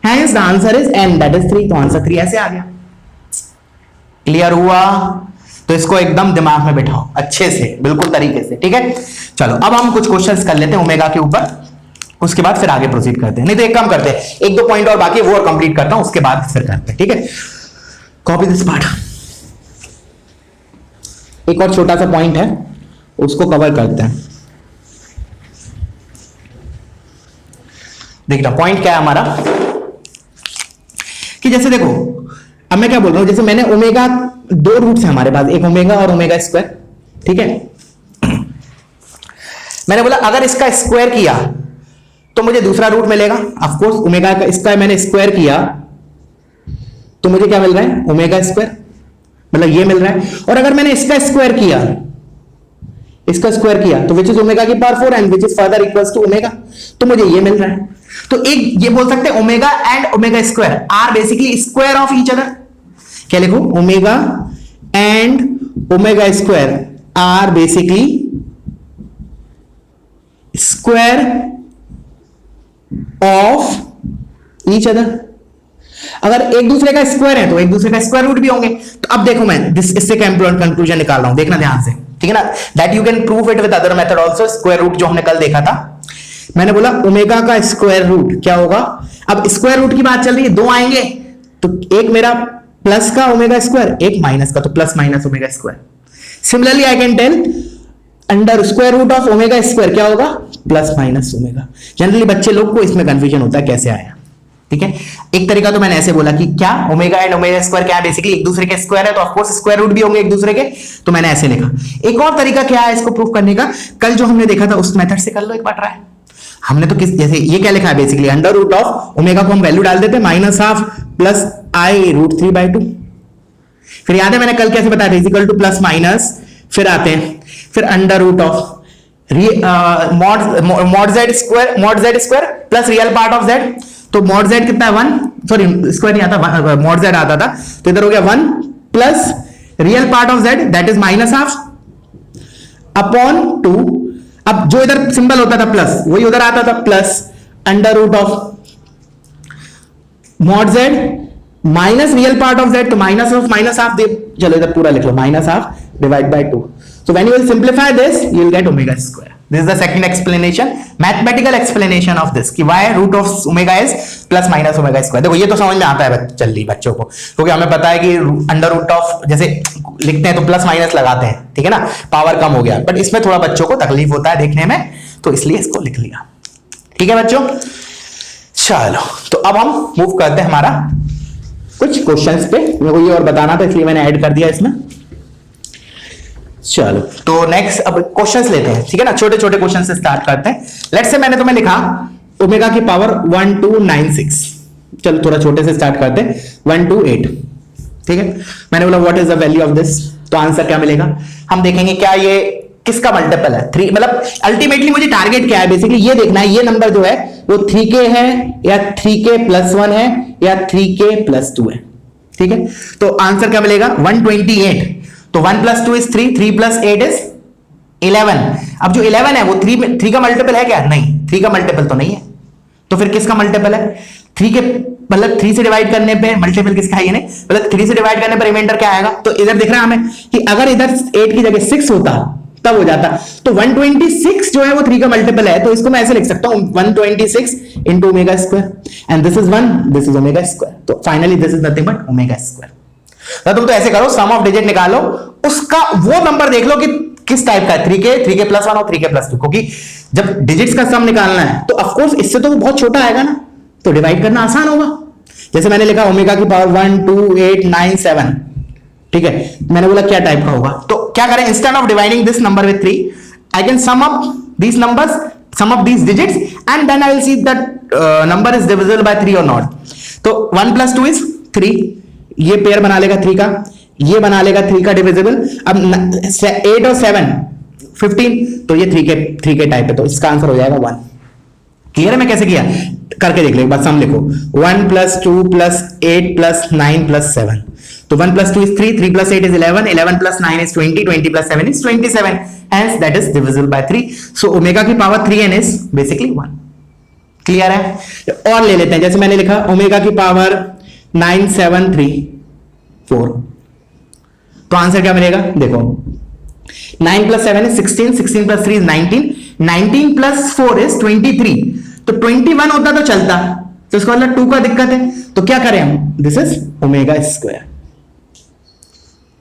hence the answer is n, that is 3, तो आंसर 3 ऐसे आ गया। क्लियर हुआ? तो इसको एकदम दिमाग में बिठाओ अच्छे से, बिल्कुल तरीके से। ठीक है, चलो अब हम कुछ क्वेश्चंस कर लेते हैं ओमेगा के ऊपर, उसके बाद फिर आगे प्रोसीड करते हैं। नहीं तो एक काम करते हैं, एक दो पॉइंट और बाकी वो और कंप्लीट करता हूं, उसके बाद फिर करते हैं। ठीक है, कॉपी दिस पार्ट। एक और छोटा सा पॉइंट है, उसको कवर करते हैं। देखना पॉइंट क्या है हमारा, कि जैसे देखो अब मैं क्या बोल रहा हूं, जैसे मैंने ओमेगा दो रूट्स है हमारे पास, एक ओमेगा और ओमेगा स्क्वायर, ठीक है। मैंने बोला अगर इसका स्क्वायर किया तो मुझे दूसरा रूट मिलेगा, ऑफ कोर्स ओमेगा का इसका मैंने स्क्वायर किया तो मुझे क्या मिल रहा है, ओमेगा स्क्वायर, मतलब ये मिल रहा है। और अगर मैंने इसका स्क्वायर किया, इसका स्क्वायर किया तो विच इज ओमेगा की power 4 and which is further equals to omega, तो मुझे ये मिल रहा है। तो एक ये बोल सकते हैं omega and omega square are basically square of each other. क्या लिखो, omega and omega square are basically square of each other. अगर एक दूसरे का स्क्वायर है तो एक दूसरे का स्क्वायर रूट भी होंगे। तो अब देखो मैं इससे कंक्लूजन निकाल रहा हूं, देखना ध्यान से, ठीक है ना। That you can prove it with other method also. Square root जो हमने कल देखा था, मैंने बोला ओमेगा का स्क्वायर रूट क्या होगा। अब स्क्वायर रूट की बात चल रही है, दो आएंगे तो एक मेरा प्लस का ओमेगा स्क्वायर, एक माइनस का, तो plus minus omega square. Similarly I can tell under square root of omega square क्या होगा, प्लस माइनस ओमेगा। जनरली बच्चे लोग को इसमें कंफ्यूजन होता है कैसे आया, ठीक है। एक तरीका तो मैंने ऐसे बोला कि क्या ओमेगा एंड ओमेगा स्क्वायर क्या है, बेसिकली एक दूसरे के स्क्वायर है तो ऑफ कोर्स स्क्वायर रूट भी होंगे एक दूसरे के, तो मैंने ऐसे लिखा। एक और तरीका क्या है इसको प्रूफ करने का, कल जो हमने देखा था उस मेथड से कर लो एक बार ट्राई। हमने तो किस जैसे ये क्या लिखा है basically, under root of omega को हम वैल्यू डाल देते minus half plus I root 3/2। फिर याद है मैंने कल कैसे बताया था, इक्वल टू प्लस माइनस, फिर आते हैं फिर under root of mod z square plus real part of z. तो मॉड जेड कितना है 1, सॉरी स्क्वायर नहीं आता, मॉड जेड आता था, तो इधर हो गया 1 plus real part of Z that is minus half upon 2। अब जो इधर सिंबल होता था प्लस वही उधर आता था plus under root of mod z minus real part of z, तो माइनस हाफ दे, चलो इधर पूरा लिख लो minus half divide by 2। So when you will simplify this, you will get omega square. This is the second explanation, mathematical explanation of this कि why root of omega is plus minus omega square। देखो ये तो समझ में आता है जल्दी बच्चों को, क्योंकि हमें पता है कि अंडर रूट ऑफ जैसे लिखते हैं तो प्लस माइनस लगाते हैं, ठीक है ना, पावर कम हो गया, बट इसमें थोड़ा बच्चों को तकलीफ होता है देखने में, तो इसलिए इसको लिख लिया, ठीक है बच्चों। चलो तो अब हम मूव करते हैं हमारा कुछ क्वेश्चंस पे, मेरे को ये और बताना था इसलिए मैंने ऐड कर दिया इसमें। चलो तो नेक्स्ट अब क्वेश्चंस लेते हैं, ठीक है ना, छोटे छोटे क्वेश्चन से स्टार्ट करते हैं। लेट्स से मैंने तुम्हें लिखा ओमेगा की पावर 1296, चलो थोड़ा छोटे से स्टार्ट करते हैं 128, ठीक है। मैंने बोला what is the value of this, तो आंसर क्या मिलेगा, हम देखेंगे क्या ये किसका मल्टीपल है 3, मतलब अल्टीमेटली मुझे टारगेट क्या है बेसिकली ये देखना है, ये नंबर जो है वो 3k है या 3k + 1 है या 3k + 2 है, ठीक है। तो आंसर क्या मिलेगा 128, तो 1 + 2 is 3, 3 + 8 is 11। अब जो 11 है वो 3 का मल्टीपल है क्या, नहीं 3 का मल्टीपल तो नहीं है, तो फिर किसका मल्टीपल है 3 के, मतलब 3 से डिवाइड करने पे मल्टीपल किसका है, ये नहीं, मतलब 3 से डिवाइड करने पर रिमाइंडर क्या आएगा। तो इधर दिख रहा है हमें कि अगर इधर 8 की जगह 6 होता तब हो जाता, तो 126 जो है वो 3 का मल्टीपल है, तो इसको मैं ऐसे लिख सकता हूं 126 into omega square and this is 1, this is omega square, तो finally this is nothing but omega square. तो तुम तो ऐसे करो, सम ऑफ डिजिट निकालो, उसका वो नंबर देख लो कि किस टाइप का है, 3k + 1 और 3k + 2, क्योंकि जब डिजिट्स का सम निकालना है तो ऑफ कोर्स इससे तो बहुत छोटा आएगा ना, तो डिवाइड करना आसान होगा। जैसे मैंने लिखा ओमेगा की पावर 12897, ठीक है, मैंने बोला क्या टाइप का होगा, तो क्या करें, instead of dividing this number with 3 I can sum up these numbers, sum up these digits and then I will see that number is divisible by 3 or not। तो 1 + 2 is 3, ये पेयर बना लेगा 3 का, ये बना लेगा 3 का डिविजिबल। अब 8 और 7 15, तो ये 3 के टाइप है, तो इसका आंसर हो जाएगा 1। क्लियर है मैं कैसे किया, करके देख लो एक बार, सम लिखो 1 + 2 + 8 + 9 + 7, तो 1 + 2 is 3, 3 + 8 is 11, 11 + 9 is 20, 20 + 7 is 27, hence that is divisible by 3। so omega की power 3n is basically 1। Clear है, और ले लेते हैं, जैसे मैंने लिखा ओमेगा की पावर 9734, तो आंसर क्या मिलेगा, देखो 9 + 7 is 16, 16 + 3 is 19, 19 + 4 is 23, तो 21 होता तो चलता, तो इसका मतलब 2 का दिक्कत है, तो क्या करें हम, दिस इज ओमेगा स्क्वायर।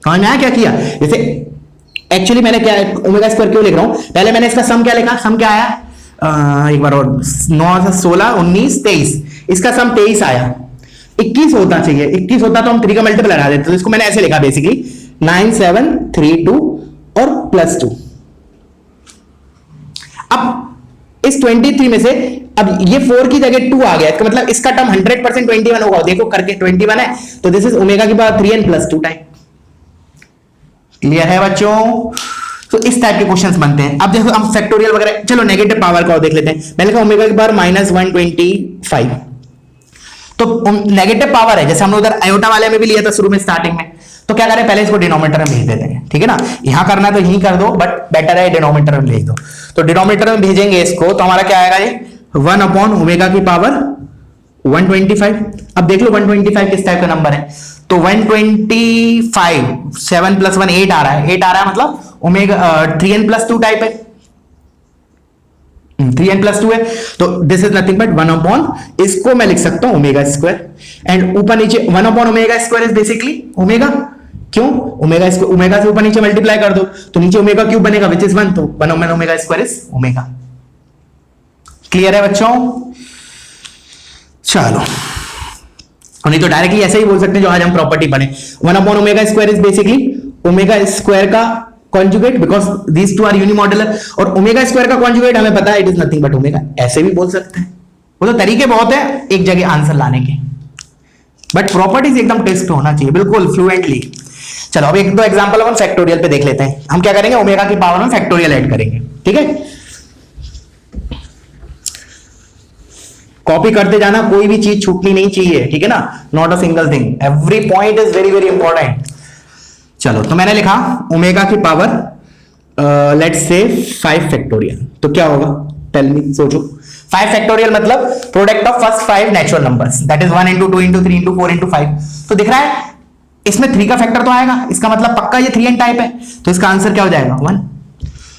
समझ में आया क्या किया, जैसे एक्चुअली मैंने क्या ओमेगा स्क्वायर क्यों लिख रहा हूं, पहले मैंने इसका सम क्या लिखा, सम क्या आया एक बार और 9 16 19 23, इसका सम 23 आया, 21 होता चाहिए, 21 होता तो हम 3 का मल्टीपल लगा देते, तो इसको मैंने ऐसे लिखा बेसिकली 9732 और +2। अब इस 23 में से अब ये 4 की जगह 2 आ गया, इसका मतलब इसका टर्म 100% 21 होगा। देखो करके 21 है, तो दिस इज ओमेगा की पावर 3n + 2 टाइम। क्लियर है बच्चों? तो इस टाइप के क्वेश्चंस बनते हैं। अब देखो हम फैक्टोरियल वगैरह, चलो नेगेटिव पावर का देख लेते हैं। मैंने कहा ओमेगा की पावर -125, तो नेगेटिव पावर है, जैसे हमने उधर आयोटा वाले में भी लिया था शुरू में स्टार्टिंग में। तो क्या करें, पहले इसको डिनोमिनेटर में भेज देते हैं, ठीक है ना। यहां करना है तो यहीं कर दो, बट बेटर है डिनोमिनेटर में भेज दो। तो डिनोमिनेटर में भेजेंगे इसको, तो हमारा क्या आएगा, ये 1/ओमेगा की पावर 125। अब देख लो 125 किस टाइप का नंबर है, तो 125 7 + 1 8 आ रहा है, 8 आ रहा है, मतलब ओमेगा 3n + 2 टाइप है, 3n + 2 है। तो दिस इज नथिंग बट 1/, इसको मैं लिख सकता हूं ओमेगा स्क्वायर, एंड ऊपर नीचे 1/ओमेगा स्क्वायर इज बेसिकली ओमेगा। क्यों? ओमेगा स्क्वायर, ओमेगा से ऊपर नीचे मल्टीप्लाई कर दो तो नीचे ओमेगा क्यूब बनेगा, विच इज 1, तो 1/ओमेगा स्क्वायर इज ओमेगा। क्लियर है बच्चों? चलो, नहीं तो डायरेक्टली ऐसे ही बोल सकते हैं जो आज हम प्रॉपर्टी पढ़े, 1/ओमेगा square is basically omega square का conjugate, because these two are unimodular, और ओमेगा स्क्वायर का कॉन्जुगेट हमें पता है it is nothing but omega. ऐसे भी बोल सकते हैं, वो तो तरीके बहुत है एक जगह आंसर लाने के, बट प्रॉपर्टीज एकदम टेस्ट होना चाहिए बिल्कुल फ्लुएंटली। चलो अब एक दो एग्जांपल हम फैक्टोरियल पे देख लेते हैं। हम क्या करेंगे, ओमेगा की पावर में फैक्टोरियल ऐड करेंगे, ठीक है। कॉपी करते जाना, कोई भी चीज छूटनी नहीं चाहिए, ठीक है ना, not a single thing, every point is very very important. चलो, तो मैंने लिखा ओमेगा की पावर लेट्स से 5 फैक्टोरियल, तो क्या होगा, टेल मी, सोचो। 5 फैक्टोरियल मतलब product of first 5 natural numbers, that is 1 × 2 × 3 × 4 × 5। तो दिख रहा है इसमें 3 का फैक्टर तो आएगा, इसका मतलब पक्का ये 3n टाइप है, तो इसका आंसर क्या हो जाएगा, 1।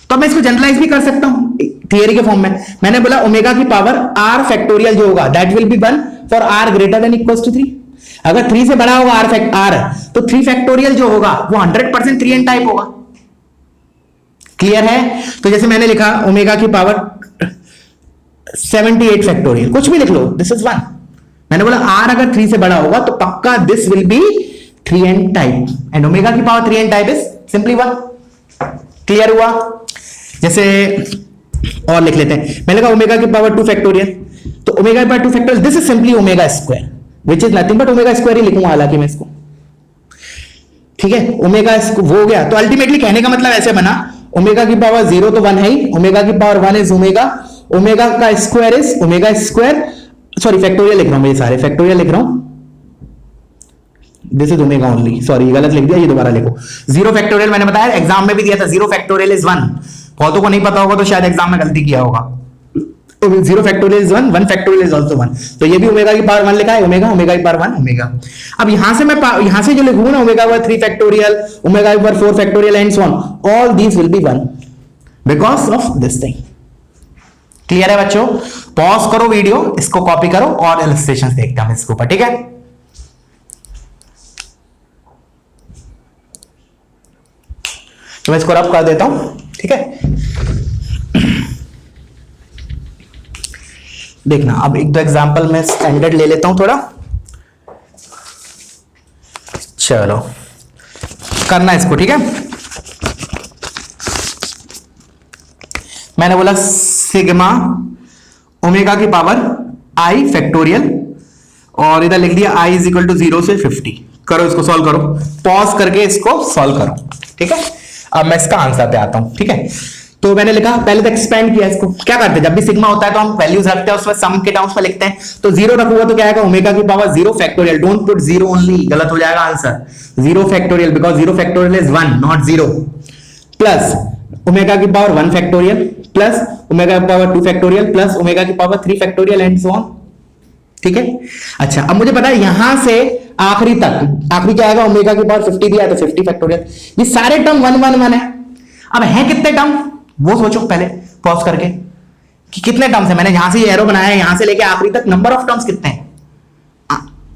तो मैं इसको जनरलाइज भी कर सकता हूं थियरी के फॉर्म में। मैंने बोला ओमेगा की पावर r फैक्टोरियल जो होगा that will be 1 for r greater than equals to 3। अगर 3 से बड़ा होगा r तो 3 फैक्टोरियल जो होगा वो 100% 3n टाइप होगा। क्लियर है? तो जैसे मैंने लिखा ओमेगा की पावर 78 फैक्टोरियल, कुछ भी लिख लो, दिस इज 1। मैंने बोला r अगर 3 से बड़ा होगा तो पक्का this will be 3n type, and omega की power 3n type is simply 1। Clear हुआ? जैसे और लिख लेते हैं, मैंने कहा ओमेगा की पावर 2 फैक्टोरियल, तो ओमेगा की power 2 factorial this is simply omega square, which is nothing but omega square ही लिखूंगा हालांकि मैं इसको, ठीक है। ओमेगा वो हो गया, तो अल्टीमेटली कहने का मतलब ऐसे बना, ओमेगा की पावर 0 तो 1 है ही, ओमेगा की पावर 1 इज ओमेगा, ओमेगा का square is omega square, sorry factorial लिख रहा हूं मैं, ये सारे फैक्टोरियल लिख रहा हूं, this is omega only, sorry गलत लिख दिया, ये दोबारा लिखो। 0 फैक्टोरियल मैंने बताया एग्जाम में भी दिया था, 0 फैक्टोरियल इज 1, बहुतों को नहीं पता होगा तो शायद एग्जाम में गलती किया होगा। 0 factorial is 1, 1 factorial is also 1, तो ये भी ओमेगा की पावर 1 लिखा है, ओमेगा, ओमेगा की पावर 1 ओमेगा। अब यहां से मैं यहां से जो लिखूंगा ना, ओमेगा की पावर 3 फैक्टोरियल, ओमेगा की power 4 factorial and so on, all these will be 1 because of this thing. Clear है बच्चों? पॉज करो वीडियो, इसको कॉपी करो और इलस्ट्रेशंस देखते हैं इसके ऊपर, ठीक है। तो मैं इसको रब कर देता हूं, ठीक है। देखना, अब एक दो एग्जांपल मैं स्टैंडर्ड ले लेता हूं थोड़ा। चलो करना इसको, ठीक है। मैंने बोला सिग्मा ओमेगा की पावर i फैक्टोरियल, और इधर लिख दिया i इज इक्वल टू 0 से 50। करो इसको, सॉल्व करो, पॉज करके इसको सॉल्व करो, ठीक है। अब मैं इसका आंसर पे आता हूं, ठीक है। तो मैंने लिखा, पहले तो एक्सपेंड किया इसको। क्या करते हैं, जब भी सिग्मा होता है तो हम वैल्यूज रखते हैं, उसमें सम के टर्म्स में लिखते हैं। तो 0 रखूंगा तो क्या आएगा, ओमेगा की power 0 factorial, don't put 0 only, गलत हो जाएगा answer. 0 factorial because 0 factorial is 1 not 0, plus omega की पावर 1 फैक्टोरियल, प्लस ओमेगा की पावर 2 फैक्टोरियल, प्लस ओमेगा की power 3 factorial and so on, ठीक है। अच्छा, अब मुझे पता है यहां से आखिरी तक, आखिरी क्या आएगा, ओमेगा की पावर 50 दिया है तो 50 फैक्टोरियल। ये सारे टर्म 1 1 1 है। अब है कितने टर्म वो सोचो पहले पॉज करके कि कितने टर्म्स है। मैंने यहां से ये एरो बनाया है, यहां से लेके आखिरी तक नंबर ऑफ टर्म्स कितने हैं,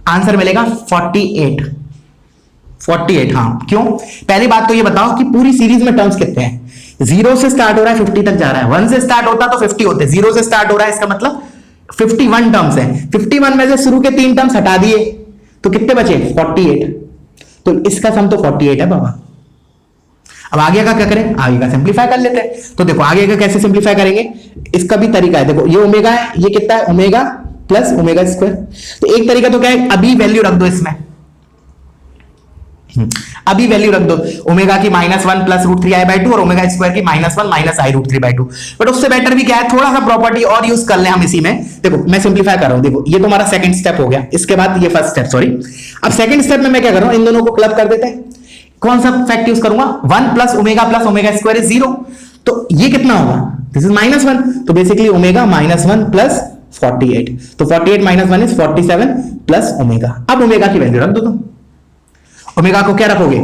आंसर मिलेगा 48। 48, हाँ। क्यों? पहली बात तो ये बताओ कि पूरी सीरीज में टर्म्स कितने हैं। 0 से स्टार्ट हो रहा है 50 तक जा रहा है, 1 से स्टार्ट होता तो 50 होते, 0 से स्टार्ट हो रहा है इसका मतलब 51 टर्म्स है। 51 में से शुरू के 3 टर्म्स हटा दिए तो कितने बचे, 48। तो इसका सम तो 48 है बाबा, अब आगे का क्या करें, आगे का सिंप्लीफाई कर लेते हैं। तो देखो आगे का कैसे सिंप्लीफाई करेंगे, इसका भी तरीका है। देखो ये ओमेगा है, ये कितना है, ओमेगा प्लस ओमेगा स्क्वायर। तो एक तरीका तो क्या है, अभी वैल्यू रख दो इसमें, अभी वैल्यू रख दो ओमेगा की -1 प्लस √3i/2 और ओमेगा स्क्वायर की -1 माइनस i√3/2। बट उससे बेटर भी क्या है, थोड़ा सा प्रॉपर्टी और यूज कर ले हम इसी में। देखो मैं सिंप्लीफाई कर रहा हूं, देखो ये तो हमारा सेकंड स्टेप हो गया, इसके बाद ये फर्स्ट स्टेप, सॉरी। अब सेकंड स्टेप में मैं क्या कर रहा हूं, इन दोनों को क्लब कर देते हैं। कौन सा फैक्ट यूज करूंगा, 1 प्लस ओमेगा स्क्वायर इज 0। तो ये कितना होगा, दिस इज -1, तो बेसिकली ओमेगा -1 प्लस 48। तो 48 - 1 इज 47 प्लस ओमेगा। अब ओमेगा की वैल्यू रख दो तुम, ओमेगा को क्या रखोगे,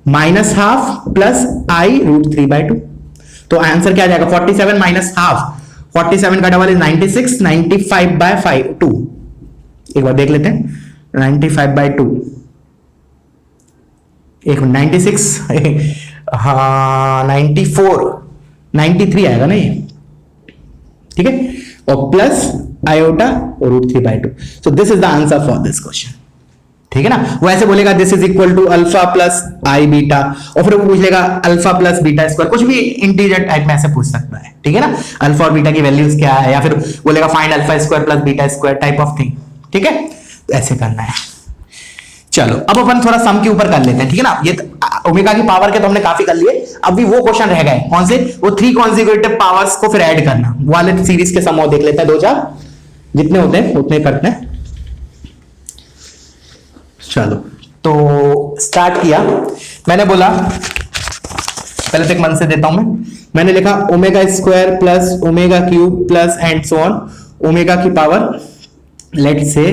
-½ प्लस i√3/2। तो आंसर क्या आ जाएगा, 47 माइनस हाफ, 47 का डबल इज 96, 95/2। एक बार देख लेते हैं, 95/2, एक 96 हाँ 94, 93 आएगा ना ये, ठीक है, और plus iota √3/2। So this is the answer for this question, ठीक है ना। वो ऐसे बोलेगा this is equal to alpha plus I beta, और फिर वो पूछ लेगा अल्फा प्लस बीटा स्क्वायर, कुछ भी इंटीजर टाइप में ऐसे पूछ सकता है, ठीक है ना। अल्फा और बीटा की वैल्यूज क्या है, या फिर बोलेगा find alpha square plus beta square type of thing, ठीक है। तो ऐसे करना है। चलो अब अपन थोड़ा सम के ऊपर कर लेते हैं, ठीक है ना। ये ओमेगा की पावर के तो हमने काफी कर लिए, अभी वो क्वेश्चन रह गए कौन से, वो 3 कॉन्जिक्यूटिव पावर्स को फिर ऐड करना, वो वाले सीरीज के सम और देख लेते हैं, 2-4 जितने होते हैं उतने करते हैं। चलो तो स्टार्ट किया, मैंने बोला पहले तो एक मन से देता हूं मैंने लिखा omega square plus omega cube plus and so on omega की पावर लेट्स से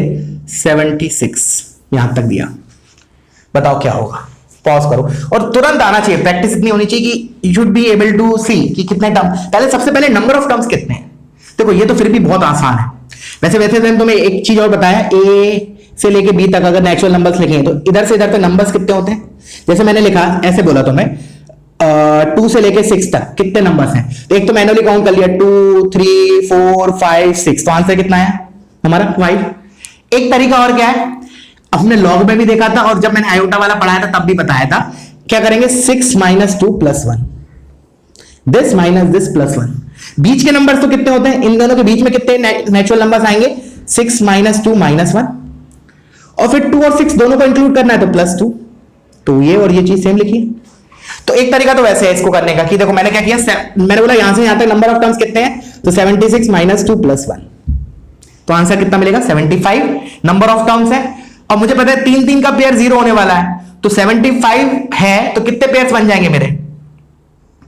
76, यहां तक दिया। बताओ क्या होगा, पॉज करो और तुरंत आना चाहिए, प्रैक्टिस इतनी होनी चाहिए कि you should be able to see कि कितने टर्म, पहले सबसे पहले नंबर ऑफ टर्म्स कितने हैं। देखो ये तो फिर भी बहुत आसान है, वैसे मैंने तुम्हें एक चीज और बताया, ए से लेके बी तक अगर नेचुरल नंबर्स लिखेंगे तो इधर से इधर तक नंबर्स कितने होते हैं। जैसे मैंने लिखा ऐसे बोला तो मैं 2 से लेके 6 तक कितने नंबर्स हैं, तो एक तो मैनुअली काउंट कर लिया 2 3 4 5 6, तो आंसर कितना है हमारा 5। एक तरीका और क्या है, हमने लॉग में भी देखा था और जब मैंने आयोटा वाला पढ़ाया था तब भी बताया था, क्या करेंगे 6 - 2 + 1, दिस माइनस दिस प्लस 1। बीच के नंबर्स तो कितने होते हैं, इन दोनों के बीच में कितने नेचुरल नंबर्स आएंगे, 6 - 2 - 1, और फिर 2 और 6 दोनों को इंक्लूड करना है तो +2। तो ये और ये चीज सेम लिखिए। तो एक तरीका तो वैसे है इसको करने का कि देखो मैंने क्या किया, मैंने बोला यहां से यहां तक नंबर ऑफ टर्म्स कितने हैं, तो 76 - 2 + 1, तो आंसर कितना मिलेगा 75 नंबर ऑफ टर्म्स है। और मुझे पता है 3 का पेयर 0 होने वाला है, तो 75 है तो कितने पेयर्स बन जाएंगे मेरे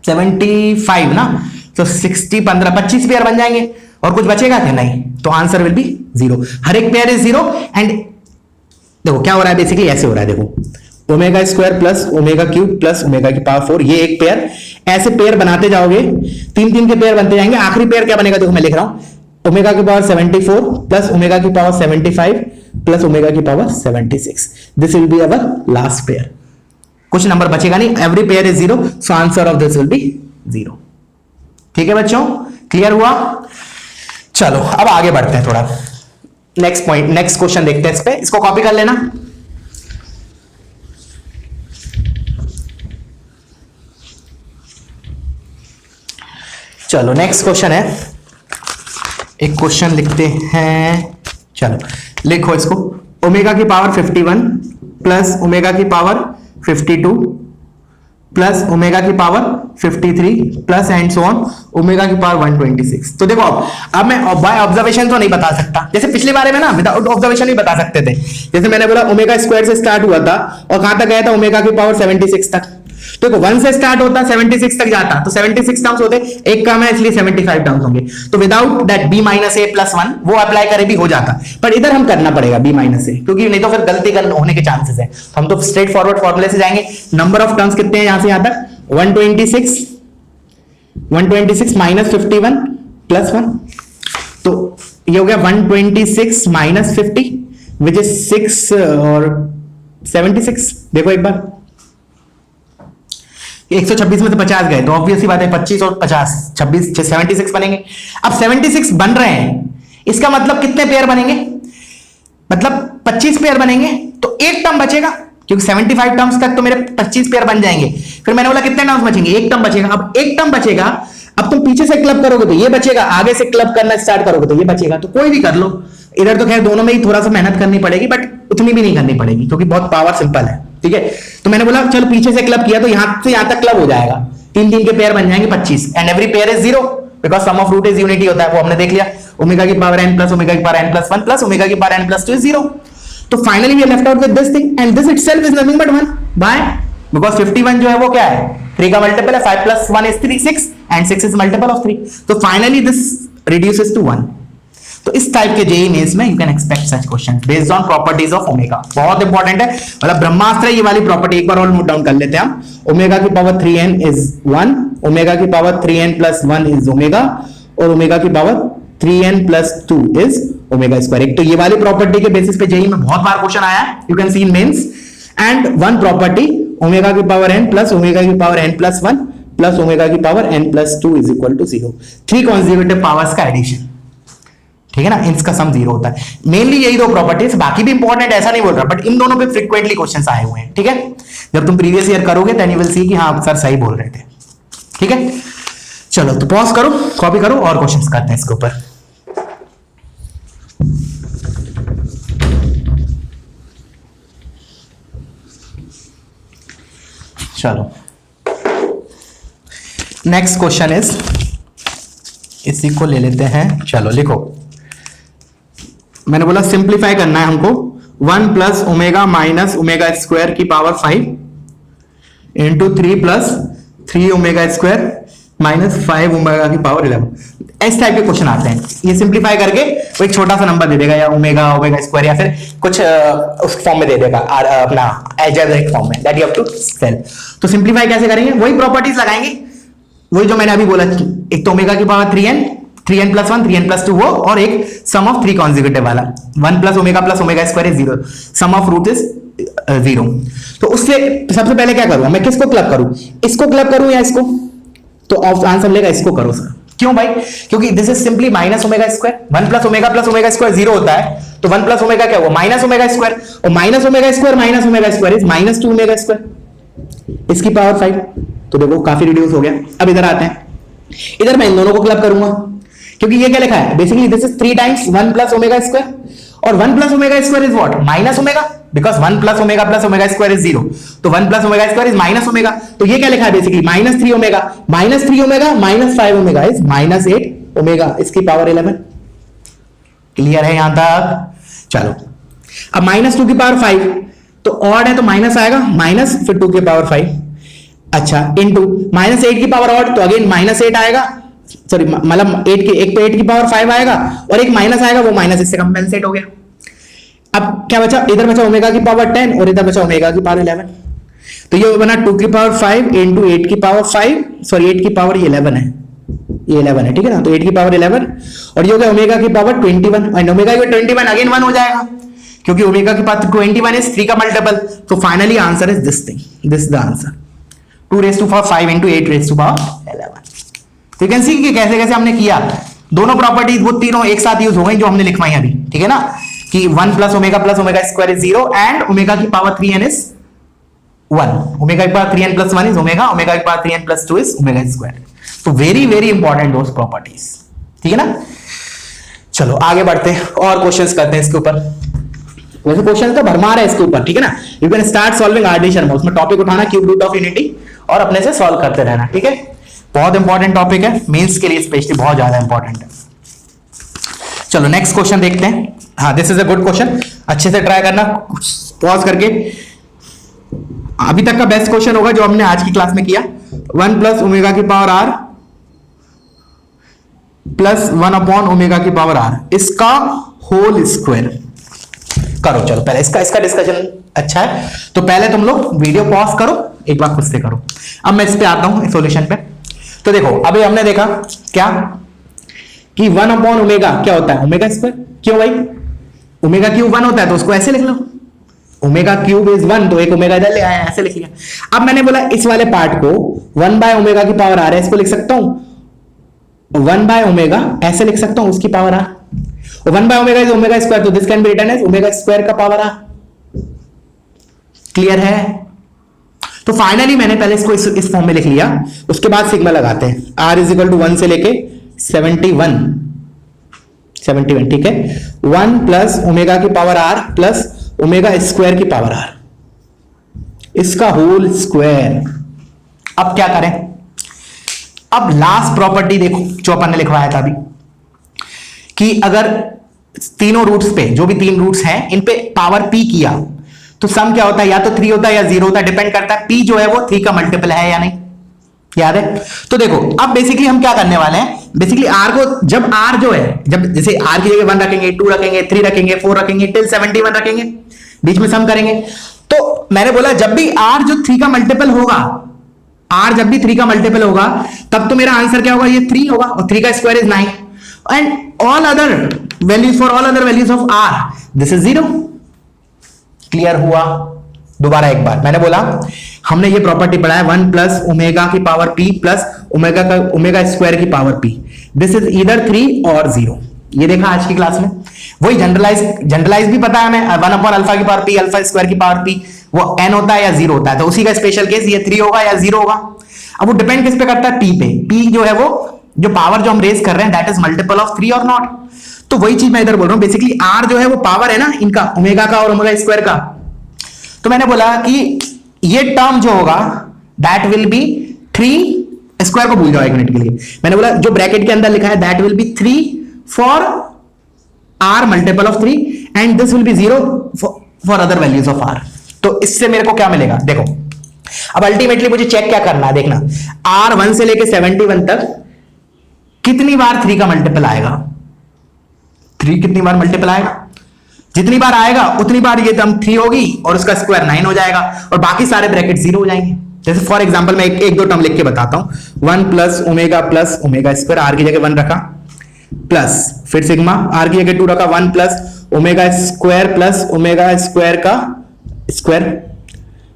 75 ना, तो 60 15 25 पेयर बन जाएंगे, और कुछ बचेगा क्या, नहीं, तो आंसर विल बी 0। हर एक पेयर इज 0। एंड देखो क्या हो रहा है, बेसिकली ऐसे हो रहा है, देखो omega square plus omega cube plus omega की पावर 4, ये एक पेयर, ऐसे पेयर बनाते जाओगे, 3 के पेयर बनते जाएंगे, आखिरी पेयर क्या बनेगा, देखो मैं लिख रहा हूं ओमेगा की पावर 74 प्लस ओमेगा की पावर 75 प्लस ओमेगा की power 76, this will be our last pair. कुछ नंबर बचेगा नहीं, every pair is 0, so answer of this will be 0। ठीक है बच्चों, क्लियर हुआ। चलो अब आगे बढ़ते हैं थोड़ा, नेक्स्ट पॉइंट, नेक्स्ट क्वेश्चन देखते हैं इस पे, इसको कॉपी कर लेना। चलो नेक्स्ट क्वेश्चन है, एक क्वेश्चन लिखते हैं, चलो लिखो इसको, ओमेगा की पावर 51 प्लस ओमेगा की पावर 52 प्लस ओमेगा की power 53 plus and so on omega की पावर 126। तो देखो अब मैं बाय ऑब्जर्वेशन तो नहीं बता सकता, जैसे पिछले बारे में ना विदाउट ऑब्जर्वेशन ही बता सकते थे। जैसे मैंने बोला ओमेगा स्क्वायर से स्टार्ट हुआ था और कहां तक गया था, ओमेगा की पावर 76 तक। तो देखो 1 से स्टार्ट होता 76 तक जाता, तो 76 टर्म्स होते, एक कम है इसलिए 75 टर्म्स होंगे। तो विदाउट दैट b - a + 1 वो अप्लाई करे भी हो जाता, पर इधर हम करना पड़ेगा b - a, क्योंकि नहीं तो फिर गलती होने के चांसेस है। हम तो स्ट्रेट फॉरवर्ड फॉर्मूले से जाएंगे। नंबर ऑफ टर्म्स कितने हैं यहां से यहां तक, 126 - 51 + 1, तो ये हो गया 126 - 50 विच इज 6 और 76। देखो एक बार 126 में से 50 गए तो ऑब्वियस सी बात है 25 और 50 26 76 बनेंगे। अब 76 बन रहे हैं, इसका मतलब कितने पेयर बनेंगे, मतलब 25 पेयर बनेंगे, तो एक टर्म बचेगा क्योंकि 75 टर्म्स तक तो मेरे 25 पेयर बन जाएंगे। फिर मैंने बोला कितने टर्म्स बचेंगे, एक टर्म बचेगा। अब एक टर्म बचेगा, अब तुम पीछे से क्लब करोगे तो ये बचेगा, आगे से क्लब करना स्टार्ट करोगे तो ये बचेगा। तो कोई भी कर लो, इधर तो खैर दोनों में ही थोड़ा सा मेहनत करनी पड़ेगी, बट उतनी भी नहीं करनी पड़ेगी क्योंकि बहुत पावर सिंपल है, ठीक है। तो मैंने बोला चलो पीछे से क्लब किया तो यहां से यहां तक क्लब हो जाएगा, 3 के पेयर बन जाएंगे 25, and every pair is 0 because sum of root is unity होता है, वो हमने देख लिया। ओमेगा की पावर n प्लस ओमेगा की power n plus 1 plus omega की पावर n प्लस 2 इज 0। तो finally we are left out with this thing, and this itself is nothing but 1 by, because 51 जो है वो क्या है, 3 का मल्टीपल है, 5 plus 1 is 3 6 and 6 is multiple of 3। तो फाइनली दिस रिड्यूसेस टू 1। तो इस टाइप के जेईई मेंस में you can expect such questions based on properties of omega. बहुत इंपॉर्टेंट है, मतलब ब्रह्मास्त्र ये वाली प्रॉपर्टी एक बार और नोट डाउन कर लेते हैं हम। ओमेगा की पावर 3n इज 1, ओमेगा की power 3n plus 1 is omega, और ओमेगा की power 3n plus 2 is omega square. एक तो ये वाली प्रॉपर्टी के बेसिस पे जेईई में बहुत बार क्वेश्चन आया है, you can see in Mains. And one property omega की पावर n प्लस ओमेगा की power n plus 1 plus omega की power n plus 2 is equal to 0। 3 consecutive powers का एडिशन, ठीक है ना, इनका सम 0 होता है। मेनली यही दो प्रॉपर्टीज, बाकी भी इंपॉर्टेंट ऐसा नहीं बोल रहा, बट इन दोनों पे फ्रीक्वेंटली क्वेश्चंस आए हुए हैं, ठीक है। जब तुम प्रीवियस ईयर करोगे देन यू विल सी कि हाँ सर सही बोल रहे थे, ठीक है। चलो तो पॉज करो, कॉपी करो और क्वेश्चंस करते हैं इसके ऊपर। चलो नेक्स्ट क्वेश्चन इज, इसी को ले लेते हैं। चलो लिखो, मैंने बोला सिंप्लीफाई करना है हमको। 1 plus omega minus omega square की power 5 into 3 plus 3 omega square minus 5 omega की पावर 11। इस टाइप के क्वेश्चन आते हैं। ये सिंप्लीफाई करके वो एक छोटा सा नंबर दे देगा, या ओमेगा ओमेगा स्क्वायर, या फिर कुछ उस फॉर्म में दे देगा अपना अलजेब्रिक फॉर्म में, that you have to sell. तो सिंप्लीफाई कैसे करेंगे, वही प्रॉपर्टीज लगाएंगे, वही जो मैंने अभी बोला। एक तो ओमेगा की power 3n plus 1 3n plus 2 वो, और एक सम ऑफ 3 कॉन्जिक्यूटिव वाला 1 plus omega square is 0, sum of root is 0। तो उससे सबसे पहले क्या करूंगा मैं, किसको क्लब करूं, इसको क्लब करूं या इसको? तो आंसर लेगा इसको करो सर। क्यों भाई? क्योंकि this is simply minus omega square, 1 plus omega square 0 होता है, तो 1 प्लस ओमेगा क्या हुआ, माइनस ओमेगा स्क्वायर, और minus omega square is minus 2 omega square, इसकी पावर 5। तो देखो काफी रिड्यूस हो गया। अब इधर आते हैं, इधर मैं इन दोनों को क्लब करूंगा, क्योंकि ये क्या लिखा है basically, this is 3 times 1 plus omega square, और 1 plus omega square is what, minus omega, because 1 plus omega square is 0, तो 1 plus omega square is minus omega. तो ये क्या लिखा है basically, minus 3 omega minus 5 omega is minus 8 omega, इसकी power 11। Clear है यहां तक? चलो अब माइनस 2 की पावर 5, तो ऑड है तो माइनस आएगा, माइनस फिर 2 की पावर 5, अच्छा इनटू माइनस 8 की पावर ऑड, तो अगेन माइनस 8 आएगा, सॉरी मतलब 8 की, एक तो 8 की पावर 5 आएगा और एक माइनस आएगा, वो माइनस इससे कंपेंसेट हो गया। अब क्या बचा, इधर बचा ओमेगा की पावर 10 और इधर बचा ओमेगा की पावर 11। तो ये बना 2 की पावर 5 इंटू 8 की पावर 5, सॉरी 8 की पावर 11 है, ये 11 है, ठीक है ना। तो 8 की पावर 11 और ये हो गया ओमेगा की पावर 21, और ओमेगा की 21 अगेन 1 हो जाएगा, क्योंकि ओमेगा की पावर 21 इज 3 का मल्टीपल। तो finally answer is this thing, this is the answer, 2 raised to power 5 into 8 raised to power 11। तो यू कैन सी कि कैसे कैसे हमने किया, दोनों प्रॉपर्टीज वो तीनों एक साथ यूज हो गई जो हमने लिखवाई अभी, ठीक है ना, कि 1 plus omega square is 0 and omega की पावर 3n इज 1, ओमेगा की power 3n plus 1 is omega की power 3n plus 2 is omega square. तो very very important those properties, ठीक है ना। चलो आगे बढ़ते हैं और क्वेश्चंस करते हैं इसके ऊपर। वैसे क्वेश्चन तो भरमार है इसके ऊपर, ठीक है ना। You can start solving R D Sharma, उसमें टॉपिक उठाना क्यूब रूट ऑफ यूनिटी और अपने से सॉल्व करते रहना, ठीक है। बहुत इंपॉर्टेंट टॉपिक है, मेंस के लिए स्पेशली बहुत ज्यादा इंपॉर्टेंट है। चलो नेक्स्ट क्वेश्चन देखते हैं। हाँ this is a good question, अच्छे से ट्राई करना, पॉज करके। अभी तक का बेस्ट क्वेश्चन होगा जो हमने आज की क्लास में किया। 1 प्लस ओमेगा की power r plus 1 upon omega की पावर आर, इसका होल स्क्वायर करो। चलो पहले इसका डिस्कशन अच्छा है, तो पहले तुम लोग वीडियो पॉज करो, एक बार खुद से करो। अब मैं इस पे आता हूं सॉल्यूशन पे। तो देखो अभी हमने देखा क्या कि 1 अपॉन ओमेगा क्या होता है, ओमेगा स्क्वायर। क्यों भाई, ओमेगा क्यूब 1 होता है तो उसको ऐसे लिख लो, ओमेगा क्यूब इज 1, तो एक ओमेगा इधर ले आया, ऐसे लिख लिया। अब मैंने बोला इस वाले पार्ट को 1 बाय ओमेगा की पावर आर है, इसको लिख सकता हूं 1 बाय ओमेगा, ऐसे लिख सकता हूं उसकी power r. 1 by omega is omega square, तो this can be written as omega square का पावर आर। क्लियर है? तो फाइनली मैंने पहले इसको इस फॉर्म में लिख लिया, उसके बाद सिग्मा लगाते हैं। r इज इक्वल टू 1 से लेके 71, ठीक है। 1 प्लस ओमेगा की power r plus omega square की पावर r, इसका होल स्क्वायर। अब क्या करें? अब लास्ट प्रॉपर्टी देखो जो अपन ने लिखवाया था अभी, कि अगर तीनों रूट्स पे, जो भी तीन रूट्स हैं, इन पे पावर p किया तो सम क्या होता है? या तो 3 होता है या 0 होता है, डिपेंड करता है p जो है वो 3 का मल्टीपल है या नहीं। याद है? तो देखो अब बेसिकली हम क्या करने वाले हैं, बेसिकली r को, जब r जो है, जब जैसे r की जगह 1 रखेंगे, 2 रखेंगे, 3 रखेंगे, 4 रखेंगे, टिल 71 रखेंगे, बीच में सम करेंगे। तो मैंने बोला जब भी r जो 3 का मल्टीपल होगा, r जब भी 3 का मल्टीपल होगा, तब तो मेरा आंसर क्या होगा? ये 3 होगा, और 3 का square is 9, and all other values, for all other values of r this is 0। Clear हुआ? दोबारा एक बार, मैंने बोला हमने ये प्रॉपर्टी पढ़ा है 1 प्लस ओमेगा की power p plus omega square की power p, this is either 3 और 0। ये देखा आज की क्लास में। वही जनरलाइज भी पता है हमें, 1 अपॉन अल्फा की पावर p, अल्फा स्क्वायर की पावर p, वो n होता है या 0 होता है, तो उसी का स्पेशल केस ये 3 होगा या 0 होगा। अब वो डिपेंड किस पे करता है? p पे। p जो है वो, जो पावर जो हम रेज कर रहे हैं, दैट इज मल्टीपल ऑफ 3 और नॉट। तो वही चीज मैं इधर बोल रहा हूं, बेसिकली r जो है वो पावर है ना इनका, ओमेगा का और ओमेगा स्क्वायर का। तो मैंने बोला कि ये टर्म जो होगा दैट विल बी 3, स्क्वायर को भूल जाओ एक मिनट के लिए, मैंने बोला जो ब्रैकेट के अंदर लिखा है that will be 3 for r multiple of 3, and this will be 0 for other values of r। तो इससे मेरे को क्या मिलेगा? देखो अब अल्टीमेटली मुझे चेक क्या करना है, देखना r 1 से लेके 71 तक कितनी बार 3 का मल्टीपल आएगा। 3 कितनी बार मल्टीपल आएगा? जितनी बार आएगा उतनी बार ये टर्म 3 होगी और उसका स्क्वायर 9 हो जाएगा, और बाकी सारे ब्रैकेट 0 हो जाएंगे। जैसे फॉर एग्जांपल मैं एक दो टर्म लिख के बताता हूं। 1 प्लस ओमेगा स्क्वायर, आर की जगह 1 रखा, प्लस फिर सिग्मा, आर की जगह 2 रखा, 1 प्लस ओमेगा स्क्वायर का स्क्वायर,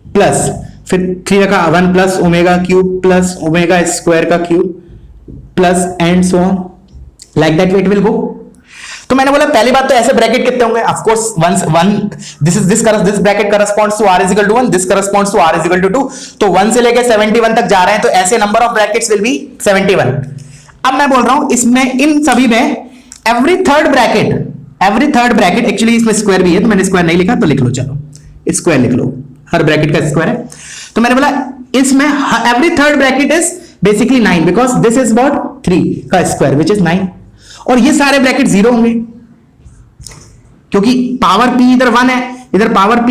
प्लस फिर 3 रखा, 1 plus omega cube plus omega square का cube, plus and so on, like that it will go. तो मैंने बोला पहली बात तो ऐसे ब्रैकेट कितने होंगे? Of course 1 this bracket corresponds to r is equal to 1, this corresponds to r is equal to 2। तो 1 से लेकर 71 तक जा रहे हैं, तो ऐसे number of brackets will be 71। अब मैं बोल रहा हूं इसमें, इन सभी में एवरी थर्ड ब्रैकेट, एक्चुअली इसमें स्क्वायर भी है तो मैंने स्क्वायर नहीं लिखा, तो लिख लो, चलो स्क्वायर लिख लो, हर ब्रैकेट का स्क्वायर है। तो मैंने बोला इसमें every third bracket is basically 9, because this is what 3 का स्क्वायर विच इज 9, और ये सारे ब्रैकेट 0 होंगे क्योंकि पावर p इधर 1 है, इधर पावर p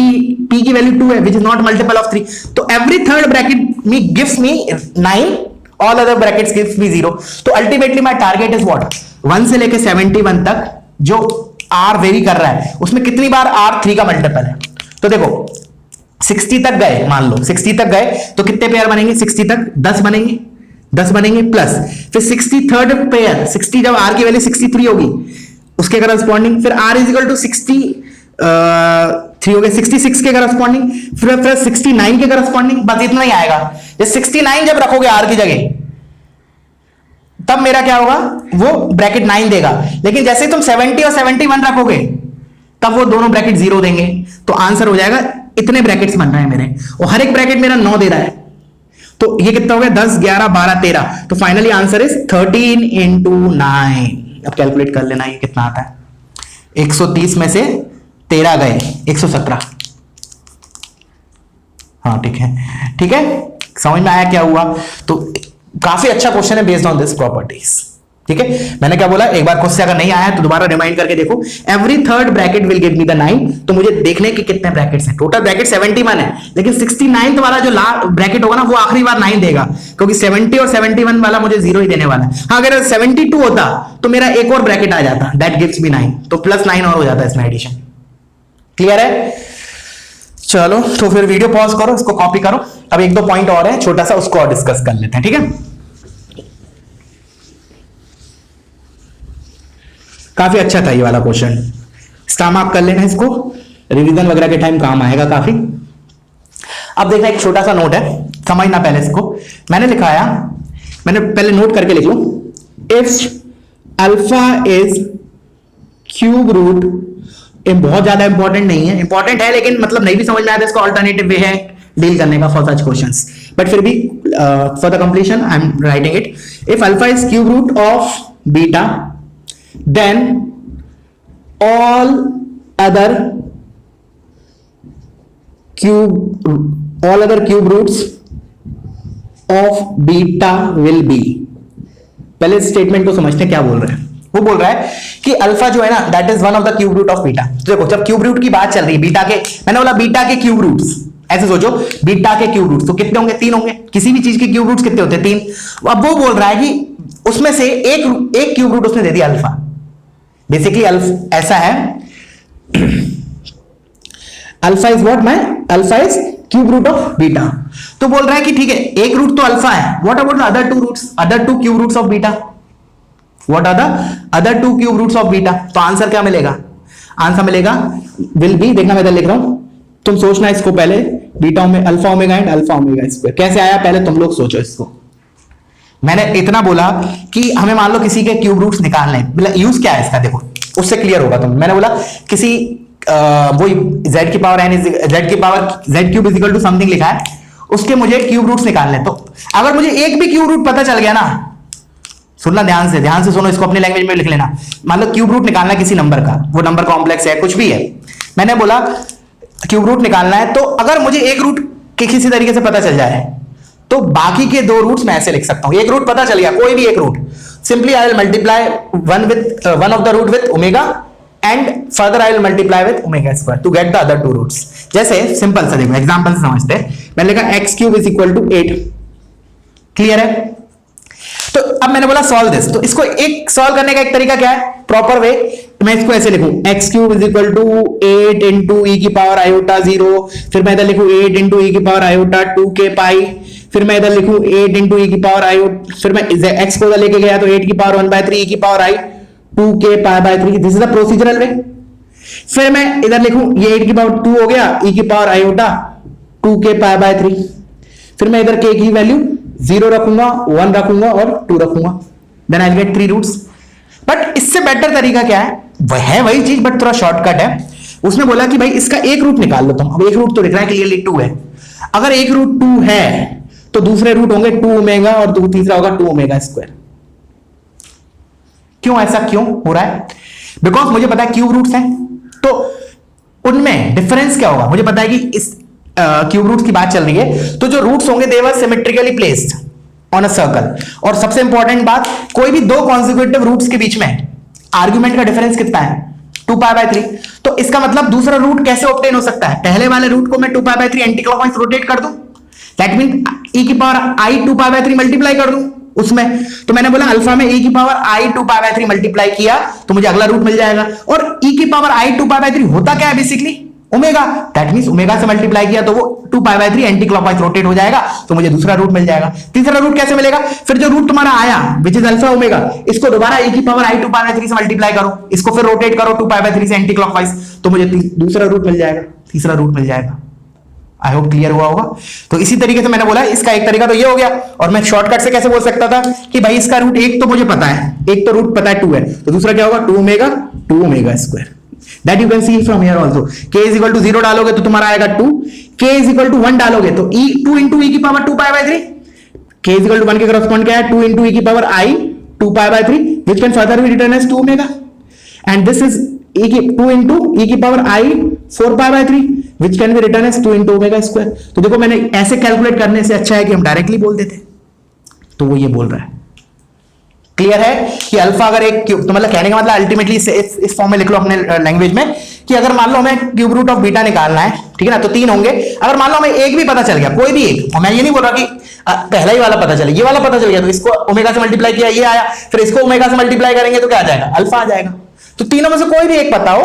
की वैल्यू 2 है which is not multiple of 3। तो एवरी थर्ड ब्रैकेट में gives me 9, all other brackets gives me 0। तो ultimately my target is what? 1 से लेके 71 तक जो r वेरी कर रहा है उसमें कितनी बार r 3 का मल्टीपल है। तो देखो 60 तक गए, मान लो 60 तक गए तो कितने पेयर बनेंगे? 60 तक 10 बनेंगे, प्लस फिर 63rd पेयर, 60 जब r की वैल्यू 63 होगी उसके करस्पॉन्डिंग, फिर r इज इक्वल टू 63 हो गए, 66 के करस्पॉन्डिंग, फिर 69 के करस्पॉन्डिंग, बस इतना ही आएगा। ये 69 जब रखोगे r की जगह तब मेरा क्या होगा? वो ब्रैकेट 9 देगा, लेकिन जैसे ही तुम 70 और 71 रखोगे तब वो दोनों ब्रैकेट 0 देंगे। तो आंसर हो जाएगा, इतने ब्रैकेट्स बन रहे हैं मेरे, और हर एक ब्रैकेट मेरा 9 दे रहा है, तो ये कितना हो गया? 10, 11, 12, 13। तो फाइनली आंसर इज 13 इंटू 9। अब कैलकुलेट कर लेना ये कितना आता है। 130 में से 13 गए, 117। हाँ ठीक है, समझ में आया क्या हुआ? तो काफी अच्छा क्वेश्चन है बेस्ड ऑन दिस प्रॉपर्टीज। ठीक है, मैंने क्या बोला, एक बार क्वेश्चन अगर नहीं आया तो दोबारा रिमाइंड करके देखो। Every third bracket will give me the 9, तो मुझे देखने के कितने ब्रैकेट्स हैं। टोटल ब्रैकेट 71 है, लेकिन 69th वाला जो ब्रैकेट होगा ना वो आखिरी बार 9 देगा, क्योंकि 70 और 71 वाला मुझे 0 ही देने वाला है। हाँ, अगर 72 होता तो मेरा एक और ब्रैकेट आ जाता, दैट गिव्स मी 9, तो +9 और हो जाता है इसमें एडिशन। क्लियर है? चलो तो फिर वीडियो पॉज करो, इसको कॉपी करो। अब एक दो पॉइंट और है छोटा सा, उसको और डिस्कस कर लेते हैं। ठीक है, काफी अच्छा था ये वाला क्वेश्चन, स्टार मार्क कर लेना, इसको रिवीजन वगैरह के टाइम काम आएगा काफी। अब देखना, एक छोटा सा नोट है, समझना पहले इसको। मैंने लिखाया, मैंने पहले नोट करके लिख लो, if alpha is cube root बहुत ज्यादा इंपॉर्टेंट नहीं है, इंपॉर्टेंट है लेकिन मतलब नहीं भी समझ में आता इसका ऑल्टरनेटिव वे है डील करने का फॉर सच क्वेश्चंस, बट फिर भी for the completion I am writing it. If alpha is cube root of beta then all other cube roots of beta will be. पहले स्टेटमेंट को समझते हैं क्या बोल रहे हैं. वो बोल रहा है कि अल्फा जो है ना that is one of the cube root of beta. तो देखो जब क्यूब रूट की बात चल रही है बीटा के, मैंने बोला बीटा के क्यूब रूट्स, ऐसे सोचो बीटा के क्यूब रूट्स तो कितने होंगे, 3 होंगे. किसी भी चीज के क्यूब रूट्स कितने होते हैं, 3. अब वो बोल रहा है कि उसमें से एक क्यूब रूट उसने दे दिया अल्फा. बेसिकली ऐसा है अल्फा इज व्हाट, मैं alpha is cube root of beta. तो बोल रहा है कि ठीक है एक रूट तो अल्फा है, what about the other 2 roots, other 2 cube roots of beta, what are the other 2 cube roots of beta. तो आंसर क्या मिलेगा, आंसर मिलेगा विल बी, देखना मैं इधर लिख रहा हूं, तुम सोचना इसको पहले, बीटा में alpha omega and alpha omega square. कैसे आया पहले तुम लोग सोचो इसको. मैंने इतना बोला कि हमें मान लो किसी के क्यूब रूट्स निकालने, मतलब यूज क्या है इसका, देखो उससे क्लियर होगा. तुम मैंने बोला किसी वो z की पावर n z की power z cube is equal to something लिखा है, उसके मुझे क्यूब रूट्स निकालने. तो अगर मुझे एक भी क्यूब रूट पता चल गया ना, सुनना ध्यान से सुनो, इसको अपनी लैंग्वेज में लिख लेना. मान लो क्यूब रूट निकालना किसी नंबर का, वो नंबर कॉम्प्लेक्स है कुछ भी है, मैंने बोला क्यूब रूट निकालना है, तो अगर मुझे एक रूट किसी तरीके से पता चल जाए तो बाकी के 2 रूट्स मैं ऐसे लिख सकता हूं. एक रूट पता चल गया, कोई भी एक root, simply I will multiply one of the root with omega and further I will multiply with omega square to get the other 2 roots. जैसे सिंपल सा देखो एग्जांपल से समझते हैं. मैंने लिखा x cube is equal to 8. Clear है. तो अब मैंने बोला सॉल्व दिस, तो इसको एक सॉल्व करने का एक तरीका क्या है, प्रॉपर वे. मैं इसको ऐसे लिखूं x cube is equal to 8 into e की पावर आयोटा 0, फिर मैं इधर लिखूं 8 इंटू ई की पावर आयोटा 2k पाई, फिर मैं इधर लिखूं 8 इंटू ई की पावर आयोटा, फिर मैं x को इधर लेके गया तो 8 की पावर 1/3 ई की power i 2k pi by 3. This is the procedural way. फिर मैं इधर लिखूं ये 8 की पावर 2 हो गया, ई की power iota 2k pi by 3. फिर मैं इधर k की वैल्यू 0 रखूंगा, 1 रखूंगा और 2 रखूंगा, then I will get 3 roots. But इससे बेटर तरीका क्या है, वही चीज बट थोड़ा शॉर्टकट है. उसने बोला कि भाई इसका एक रूट निकाल लो तुम. अब एक रूट तो दिख रहा है क्लियरली 2 है. अगर एक रूट 2 है तो दूसरे रूट होंगे 2 ओमेगा और तीसरा होगा 2 ओमेगा स्क्वायर. क्यों ऐसा क्यों हो रहा है, बिकॉज मुझे पता है क्यूब रूट्स हैं, तो उनमें डिफरेंस क्या होगा मुझे पता है कि इस क्यूब रूट्स की बात चल रही है, तो जो रूट्स होंगे they were symmetrically placed on a circle. और सबसे इंपॉर्टेंट बात, कोई भी 2 कॉन्जिक्यूटिव रूट्स के बीच में आर्ग्यूमेंट का डिफरेंस कितना है, 2π/3. तो इसका मतलब दूसरा रूट कैसे ऑब्टेन हो सकता है, पहले वाले रूट को मैं 2π/3 एंटी क्लॉकवाइज रोटेट कर दूं, दैट मीन e की पावर i 2π/3 मल्टीप्लाई कर दूं उसमें. तो मैंने बोला अल्फा में e की पावर i 2π/3 मल्टीप्लाई किया तो मुझे अगला रूट मिल जाएगा. और e की पावर i 2π/3 होता क्या है basically, omega. That means omega से मल्टीप्लाई किया तो वो 2π/3 एंटी क्लॉकवाइज रोटेट हो जाएगा, तो मुझे दूसरा रूट मिल जाएगा. तीसरा रूट कैसे मिलेगा, फिर जो रूट तुम्हारा आया विच इज अल्फा ओमेगा, इसको दोबारा e की पावर i 2π/3 से मल्टीप्लाई करो, इसको फिर रोटेट करो 2π/3 से एंटी क्लॉकवाइज, तो मुझे दूसरा रूट मिल जाएगा, तीसरा रूट मिल जाएगा. आई होप क्लियर हुआ होगा. तो इसी तरीके से मैंने बोला इसका एक तरीका तो ये हो गया, और मैं शॉर्टकट से कैसे बोल सकता था कि भाई इसका रूट एक तो मुझे पता है, एक तो रूट पता है 2 है, तो दूसरा क्या होगा 2 omega square. That you can see from here also. k is equal to 0 डालोगे तो तुम्हारा आएगा 2, k इज इक्वल टू 1 डालोगे तो 2 इंटू ई की power 2π/3, k is equal to 1 के करस्पॉन्ड क्या है 2 इंटू ई की power i 2π/3 which can further be written as 2 omega, and this is 2 into e की power i 4π/3 which can be written as 2 into omega square. तो देखो मैंने ऐसे calculate करने से अच्छा है कि हम डायरेक्टली बोल देते. तो वो ये बोल रहा है. क्लियर है कि अल्फा अगर एक क्यूब, तो मतलब कहने का मतलब अल्टीमेटली इस फॉर्म में लिख लो अपने लैंग्वेज में कि अगर मान लो हमें क्यूब रूट ऑफ बीटा निकालना है, ठीक है ना, तो 3 होंगे. अगर मान लो हमें एक भी पता चल गया, कोई भी एक, और मैं ये नहीं बोल रहा कि पहला ही वाला पता चले, ये वाला पता चल गया तो इसको ओमेगा से मल्टीप्लाई किया ये आया, फिर इसको ओमेगा से मल्टीप्लाई करेंगे तो क्या आ जाएगा, अल्फा आ जाएगा. तो तीनों में से कोई भी एक पता हो,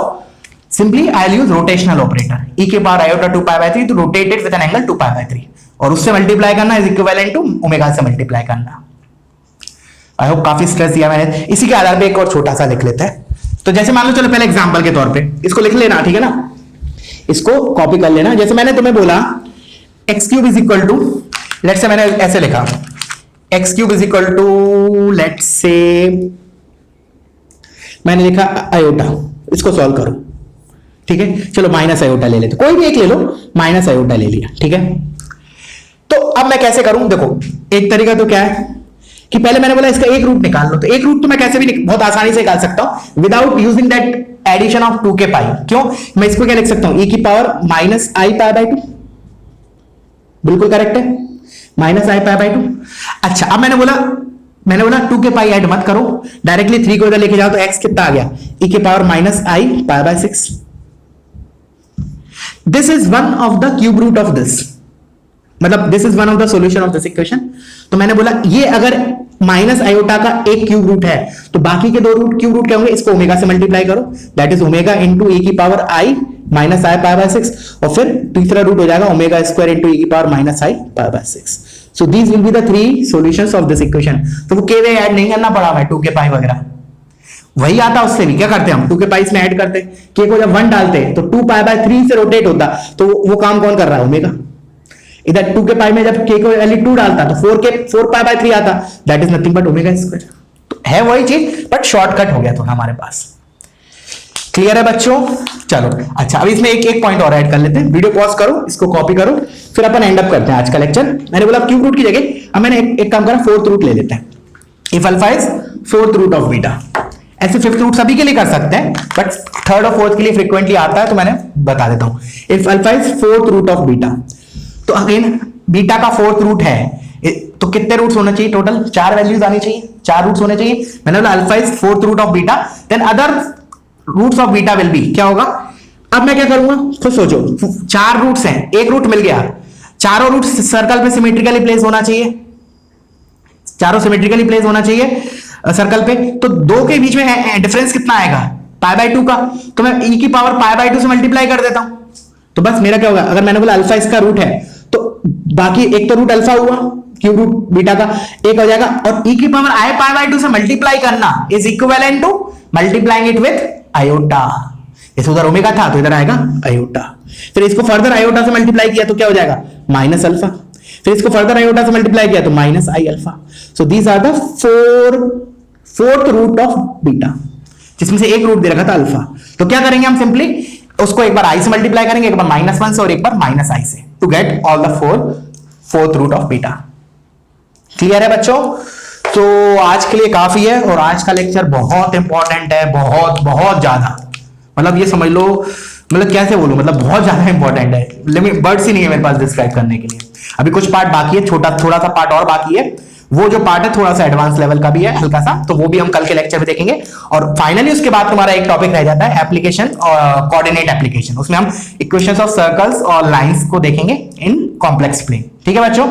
simply I will use rotational operator, e के power iota 2π/3 to rotate it with an angle 2π/3, और उससे मल्टीप्लाई करना इज इक्विवेलेंट टू ओमेगा से मल्टीप्लाई करना. आई होप काफी स्ट्रेस दिया मैंने. इसी के आधार पे एक और छोटा सा लिख लेते हैं. तो जैसे मान लो, चलो पहले एग्जांपल के तौर पे इसको लिख लेना, ठीक है ना, इसको कॉपी कर लेना. जैसे मैंने तुम्हें बोला x cube is equal to, let's say मैंने ऐसे लिखा x cube is equal to, let's say मैंने लिखा आयोटा, इसको सॉल्व करो. ठीक है, चलो माइनस आयोटा ले लेते, कोई भी एक ले लो, माइनस आयोटा ले लिया, ठीक है। तो अब मैं कैसे करूं, देखो एक तरीका तो क्या है कि पहले मैंने बोला इसका एक रूट निकाल लो, तो एक रूट तो मैं कैसे भी बहुत आसानी से निकाल सकता हूं without using that addition of 2 के पाई। क्यों, मैं इसको क्या लिख सकता हूं, e की power minus i pi by 2, बिल्कुल करेक्ट है, माइनस आई पाई बाई 2। अच्छा अब मैंने बोला 2 के पाई ऐड मत करो, डायरेक्टली 3 को इधर लेके जाओ तो x कितना आ गया, e के power minus i pi by 6। This is one of the cube root of this, मतलब this is one of the solution of this equation. तो मैंने बोला ये अगर माइनस आयोटा का एक क्यूब रूट है तो बाकी के 2 रूट क्यूब रूट क्या होंगे, इसको ओमेगा से मल्टीप्लाई करो, that is omega into e की power I minus i pi by 6, और फिर तीसरा रूट हो जाएगा ओमेगा स्क्वायर इंटू e की power minus i pi by 6। So these will be the 3 solutions of this equation. तो वो के वे ऐड नहीं करना पड़ा मैं 2 के पाई वगैरह, वही आता उससे भी, क्या करते हम 2 के पाई में ऐड करते, के को जब 1 डालते तो 2 पाई बाय 3 से रोटेट होता, तो वो काम कौन कर रहा है, ओमेगा। इधर 2 के पाई में जब k को वैल्यू 2 डालता तो 4 पाई बाय 3 आता, that is nothing but omega square. तो है वही चीज बट शॉर्टकट हो गया थोड़ा हमारे पास। क्लियर है बच्चों, चलो अच्छा अब इसमें एक पॉइंट और ऐड कर लेते हैं, वीडियो पॉज करो, इसको कॉपी करो, फिर अपन एंड अप करते हैं आज का लेक्चर। मैंने बोला क्यूब रूट की जगह अब मैंने एक काम करा, 4th रूट ले लेते हैं। If alpha is 4th root of beta, ऐसे 5th रूट सभी के लिए कर सकते हैं बट 3rd और 4th के लिए फ्रीक्वेंटली आता है तो मैंने बता देता हूं। If alpha is 4th root of beta, तो अगेन बीटा का 4th रूट है तो कितने रूट्स होने चाहिए, टोटल 4 वैल्यूज आनी चाहिए, 4 रूट्स होने चाहिए। मैंने बोला alpha is 4th root of beta, then other roots of beta will be, क्या होगा। अब मैं क्या करूंगा, खुद सोचो, 4 रूट्स हैं, एक रूट मिल गया, चारों रूट्स सर्कल पे सिमेट्रिकली प्लेस होना चाहिए, चारों सिमेट्रिकली प्लेस होना चाहिए सर्कल पे, तो 2 के बीच में डिफरेंस कितना आएगा, पाई बाय 2 का, तो मैं e की पावर पाई बाय 2 से मल्टीप्लाई कर देता हूं। तो बस मेरा क्या होगा, अगर मैंने बोला अल्फा इसका रूट है तो बाकी एक तो रूट अल्फा हुआ क्यूब रूट बीटा का, एक हो जाएगा, और e की पावर आई पाई बाय 2 से मल्टीप्लाई करना is equivalent to multiplying it with iota. इस उधर ओमेगा था तो इधर आएगा आयोटा, फिर इसको फर्दर आयोटा से मल्टीप्लाई किया तो क्या हो जाएगा माइनस अल्फा, फिर इसको फर्दर आयोटा से मल्टीप्लाई किया तो minus I alpha. So these are the 4th root of beta, जिसमें से एक रूट दे रखा था अल्फा। तो क्या करेंगे हम, सिंपली उसको एक बार आई से मल्टीप्लाई करेंगे, एक बार -1 से और एक बार माइनस आई से, to get all the 4th root of beta. Clear है बच्चों, तो आज के लिए काफी है और आज का लेक्चर बहुत इंपॉर्टेंट है, बहुत ज्यादा, मतलब ये समझ लो, मतलब कैसे बोलूं, मतलब बहुत ज्यादा इंपॉर्टेंट है, वर्ड्स ही नहीं है मेरे पास डिस्क्राइब करने के लिए। अभी कुछ पार्ट बाकी है, थोड़ा सा पार्ट और बाकी है, वो जो पार्ट है थोड़ा सा एडवांस लेवल का भी है हल्का सा, तो वो भी हम कल के लेक्चर में देखेंगे। और फाइनली उसके बाद तुम्हारा एक टॉपिक रह जाता है एप्लीकेशन और कोऑर्डिनेट एप्लीकेशन, उसमें हम इक्वेशंस ऑफ सर्कल्स और लाइंस को देखेंगे इन कॉम्प्लेक्स प्लेन। ठीक है बच्चों,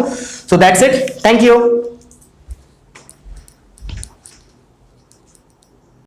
so that's it, thank you.